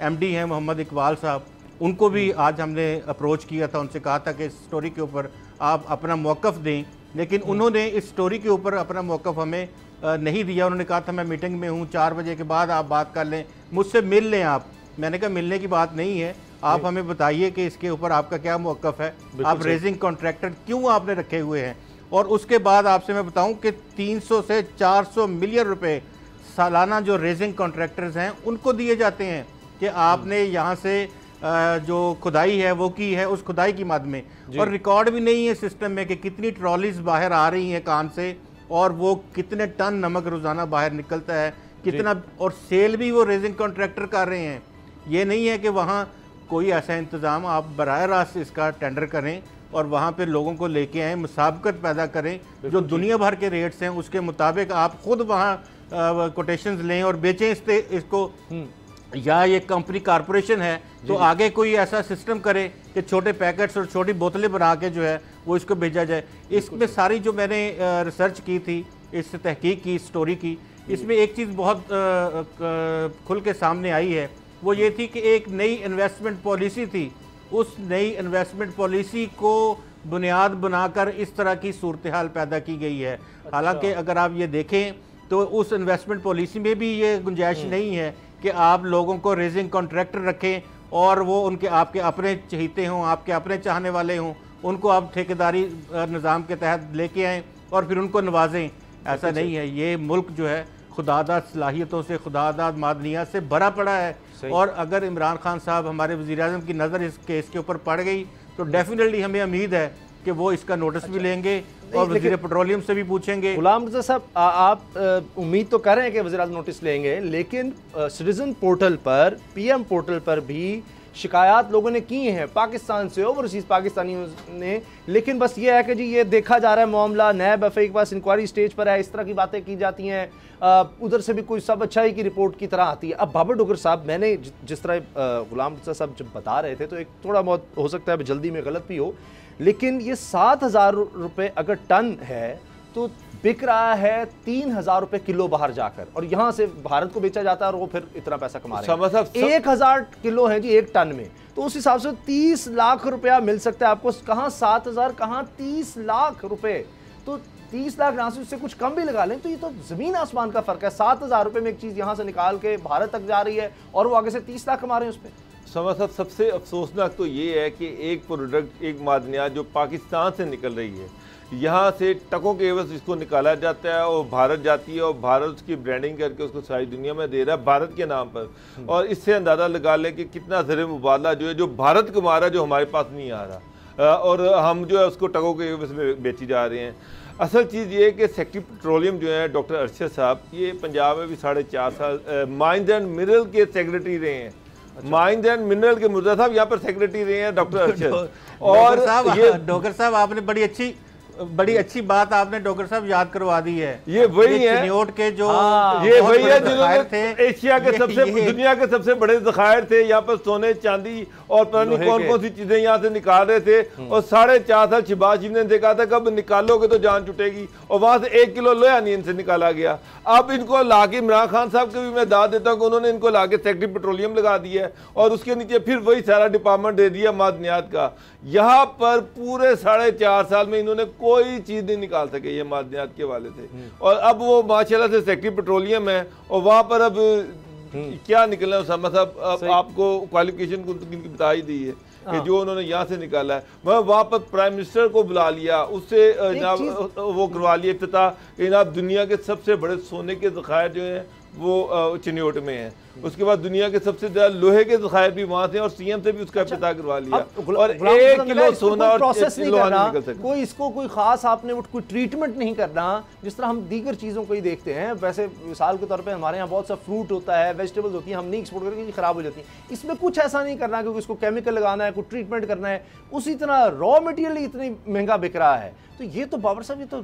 MD हैं मोहम्मद इकबाल साहब, उनको भी आज हमने अप्रोच किया था, उनसे कहा था कि इस स्टोरी के ऊपर आप अपना मौक़िफ़ दें, लेकिन उन्होंने इस स्टोरी के ऊपर अपना मौक़िफ़ हमें नहीं दिया। उन्होंने कहा था मैं मीटिंग में हूँ, 4 बजे के बाद आप बात कर लें, मुझसे मिल लें आप। मैंने कहा मिलने की बात नहीं है, आप हमें बताइए कि इसके ऊपर आपका क्या मौक़िफ़ है, आप रेजिंग कॉन्ट्रैक्टर क्यों आपने रखे हुए हैं। और उसके बाद आपसे मैं बताऊं कि 300 से 400 मिलियन रुपए सालाना जो रेजिंग कॉन्ट्रैक्टर्स हैं उनको दिए जाते हैं। कि आपने यहाँ से जो खुदाई है वो की है, उस खुदाई की मद में, और रिकॉर्ड भी नहीं है सिस्टम में कि कितनी ट्रॉलीज बाहर आ रही हैं कान से और वो कितने टन नमक रोज़ाना बाहर निकलता है, कितना, और सेल भी वो रेजिंग कॉन्ट्रैक्टर कर रहे हैं। ये नहीं है कि वहाँ कोई ऐसा इंतज़ाम, आप बराह रास्त इसका टेंडर करें और वहाँ पे लोगों को लेके आएँ, मुसाबकत पैदा करें, जो दुनिया भर के रेट्स हैं उसके मुताबिक आप खुद वहाँ कोटेशंस लें और बेचें इसको। या ये कंपनी कारपोरेशन है तो आगे कोई ऐसा सिस्टम करे कि छोटे पैकेट्स और छोटी बोतलें बना के जो है वो इसको भेजा जाए। इसमें सारी जो मैंने रिसर्च की थी, इस तहकीक की, स्टोरी की, इसमें एक चीज़ बहुत खुल के सामने आई है, वो ये थी कि एक नई इन्वेस्टमेंट पॉलिसी थी। उस नई इन्वेस्टमेंट पॉलिसी को बुनियाद बनाकर इस तरह की सूरत हाल पैदा की गई है। हालांकि अगर आप ये देखें तो उस इन्वेस्टमेंट पॉलिसी में भी ये गुंजाइश नहीं है कि आप लोगों को रेजिंग कॉन्ट्रैक्टर रखें और वो उनके आपके अपने चहीते हों, आपके अपने चाहने वाले हों, उनको आप ठेकेदारी निज़ाम के तहत लेके आएँ और फिर उनको नवाजें। ऐसा नहीं है। ये मुल्क जो है खुदादाद सलाहियतों से, खुदादाद मादनियात से भरा पड़ा है, और अगर इमरान खान साहब, हमारे वज़ीर-ए-आज़म की नज़र इस केस के ऊपर पड़ गई तो डेफिनेटली हमें उम्मीद है कि वो इसका नोटिस भी लेंगे और वज़ीर पेट्रोलियम से भी पूछेंगे। गुलाम रज़ा साहब, आप उम्मीद तो कर रहे हैं कि वज़ीर-ए-आज़म नोटिस लेंगे, लेकिन सिटीजन पोर्टल पर, पीएम पोर्टल पर भी शिकायत लोगों ने की हैं, पाकिस्तान से, ओवरसीज़ पाकिस्तानियों ने, लेकिन बस ये है कि जी ये देखा जा रहा है मामला, नैब एफ के पास इंक्वायरी स्टेज पर है, इस तरह की बातें की जाती हैं, उधर से भी कोई सब अच्छाई की रिपोर्ट की तरह आती है। अब बाबर डोगर साहब, मैंने जिस तरह गुलाम रज़ा साहब जब बता रहे थे तो एक थोड़ा बहुत हो सकता है जल्दी में गलत भी हो, लेकिन ये 7,000 रुपये अगर टन है तो बिक रहा है 3,000 रुपये किलो बाहर जाकर, और यहाँ से भारत को बेचा जाता है और वो फिर इतना पैसा कमा रहे हैं। 1,000 किलो है जी एक टन में, तो उस हिसाब से 30 लाख रुपया मिल सकता है आपको। कहाँ 7,000, कहाँ 30 लाख रुपए, तो 30 लाख यहाँ से उससे कुछ कम भी लगा लें तो ये तो जमीन आसमान का फर्क है। 7,000 रुपये में एक चीज़ यहाँ से निकाल के भारत तक जा रही है और वो आगे से 30 लाख कमा रहे हैं उस पर। साहब, सबसे अफसोसनाक तो ये है कि एक प्रोडक्ट, एक मादनियात जो पाकिस्तान से निकल रही है, यहाँ से टकों के एवज इसको निकाला जाता है और भारत जाती है और भारत उसकी ब्रांडिंग करके उसको सारी दुनिया में दे रहा है भारत के नाम पर। और इससे अंदाज़ा लगा लें कि कितना ज़र मुबादला जो है, जो भारत कमा रहा है, जो हमारे पास नहीं आ रहा, और हम जो है उसको टकों के एवज में बेची जा रहे हैं। असल चीज़ ये है कि सेक्रेटरी पेट्रोलियम जो है डॉक्टर अरशद साहब, ये पंजाब में भी 4.5 साल माइंस एंड मिनरल के सेक्रेटरी रहे हैं। माइंस एंड मिनरल के मुर्जा साहब यहाँ पर सेक्रेटरी रहे हैं डॉक्टर अरशद। और ये डॉक्टर साहब, आपने बड़ी अच्छी बात आपने डॉक्टर साहब याद करवा दी है। ये वही है चिन्योट के जो ये वही है जिन्होंने एशिया के सबसे, दुनिया के सबसे बड़े ज़खायर थे। यहाँ पर सोने, चांदी और पता नहीं कौन कौन सी चीजें यहाँ से निकाल रहे थे। और 4.5 साल शहबाज शरीफ ने देखा था कब निकालोगे तो जान छुटेगी, और वहां से 1 किलो लोहा नहीं इनसे निकाला गया। अब इनको लाके इमरान खान साहब को भी मैं दाद देता हूँ कि उन्होंने इनको लाके सेक्रेटरी पेट्रोलियम लगा दिया है और उसके नीचे फिर वही सारा डिपार्टमेंट दे दिया मादनियात का। यहाँ पर पूरे 4.5 साल में इन्होंने कोई चीज नहीं निकाल सके, ये मादनियात के वाले थे। और अब वो माशाल्लाह से सेक्रेटरी पेट्रोलियम है और वहां पर अब क्या निकलना उसामा साहब, अब आपको क्वालिफिकेशन को बता ही दी है कि जो उन्होंने यहाँ से निकाला है। वहाँ पर प्राइम मिनिस्टर को बुला लिया, उससे वो करवा लिया इफ्तिताह। जनाब दुनिया के सबसे बड़े सोने के ज़खायर जो हैं वो चिन्योट में है। उसके बाद दुनिया के सबसे ज्यादा लोहे के ज़खायर भी वहां थे और सीएम से भी उसका इफ्तिताह करवा लिया। और 1 किलो सोना और प्रोसेस नहीं करना, कोई इसको कोई खास आपने कोई ट्रीटमेंट नहीं करना जिस तरह हम दीगर चीज़ों को ही देखते हैं। वैसे मिसाल के तौर पे हमारे यहाँ बहुत सा फ्रूट होता है, वेजिटेबल्स होती हैं, हम नहीं एक्सपोर्ट करके ख़राब हो जाती हैं। इसमें कुछ ऐसा नहीं करना क्योंकि इसको केमिकल लगाना है, कोई ट्रीटमेंट करना है। उसी तरह रॉ मटेरियल इतनी महंगा बिक रहा है। तो ये तो बाबर साहब, ये तो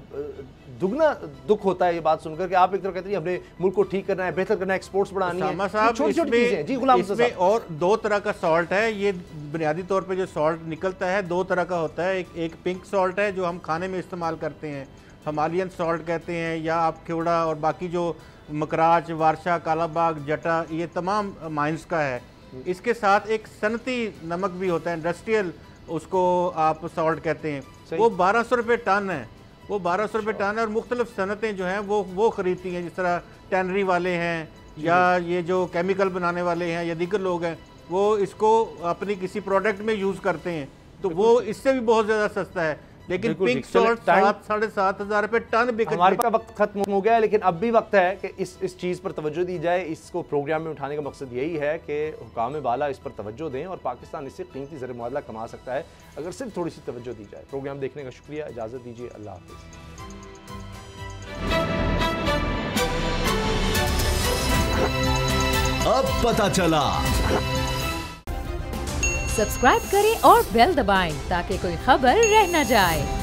दुगना दुख होता है ये बात सुनकर कि आप एक तरफ कहते हैं हमने मुल्क को ठीक करना है, बेहतर करना है, एक्सपोर्ट्स बढ़ानी है, छोटी-छोटी चीजें। जी गुलाम साहब, इसमें और 2 तरह का सॉल्ट है। ये बुनियादी तौर पे जो सॉल्ट निकलता है 2 तरह का होता है। एक पिंक सॉल्ट है जो हम खाने में इस्तेमाल करते हैं, हिमालयन सॉल्ट कहते हैं, या आप खेवड़ा और बाकी जो मकराच, वारशा, कालाबाग, जटा, ये तमाम माइंस का है। इसके साथ एक सनती नमक भी होता है, इंडस्ट्रियल, उसको आप सॉल्ट कहते हैं। वो 1200 रुपये टन है, वो 1200 रुपये टन है। और मुख्तलिफ सनतें जो हैं वो ख़रीदती हैं, जिस तरह टैनरी वाले हैं या ये जो केमिकल बनाने वाले हैं या दीगर लोग हैं, वो इसको अपनी किसी प्रोडक्ट में यूज़ करते हैं, तो वो इससे भी बहुत ज़्यादा सस्ता है। लेकिन बिल्कुल पिंक ठीक। चलो, सॉल्ट टाइम- 7-7,500 रुपए टन बिक हमारे का वक्त खत्म हो गया है, लेकिन अब भी वक्त है कि इस चीज़ पर तवज्जो दी जाए। इसको प्रोग्राम में उठाने का मकसद यही है कि हुकाम बाला इस पर तवज्जो दें और पाकिस्तान इससे कीमती ज़र मुआवजा कमा सकता है अगर सिर्फ थोड़ी सी तवज्जो दी जाए। प्रोग्राम देखने का शुक्रिया, इजाज़त दीजिए, अल्लाह हाफ़िज़। अब पता चला। सब्सक्राइब करें और बेल दबाएं ताकि कोई खबर रह न जाए।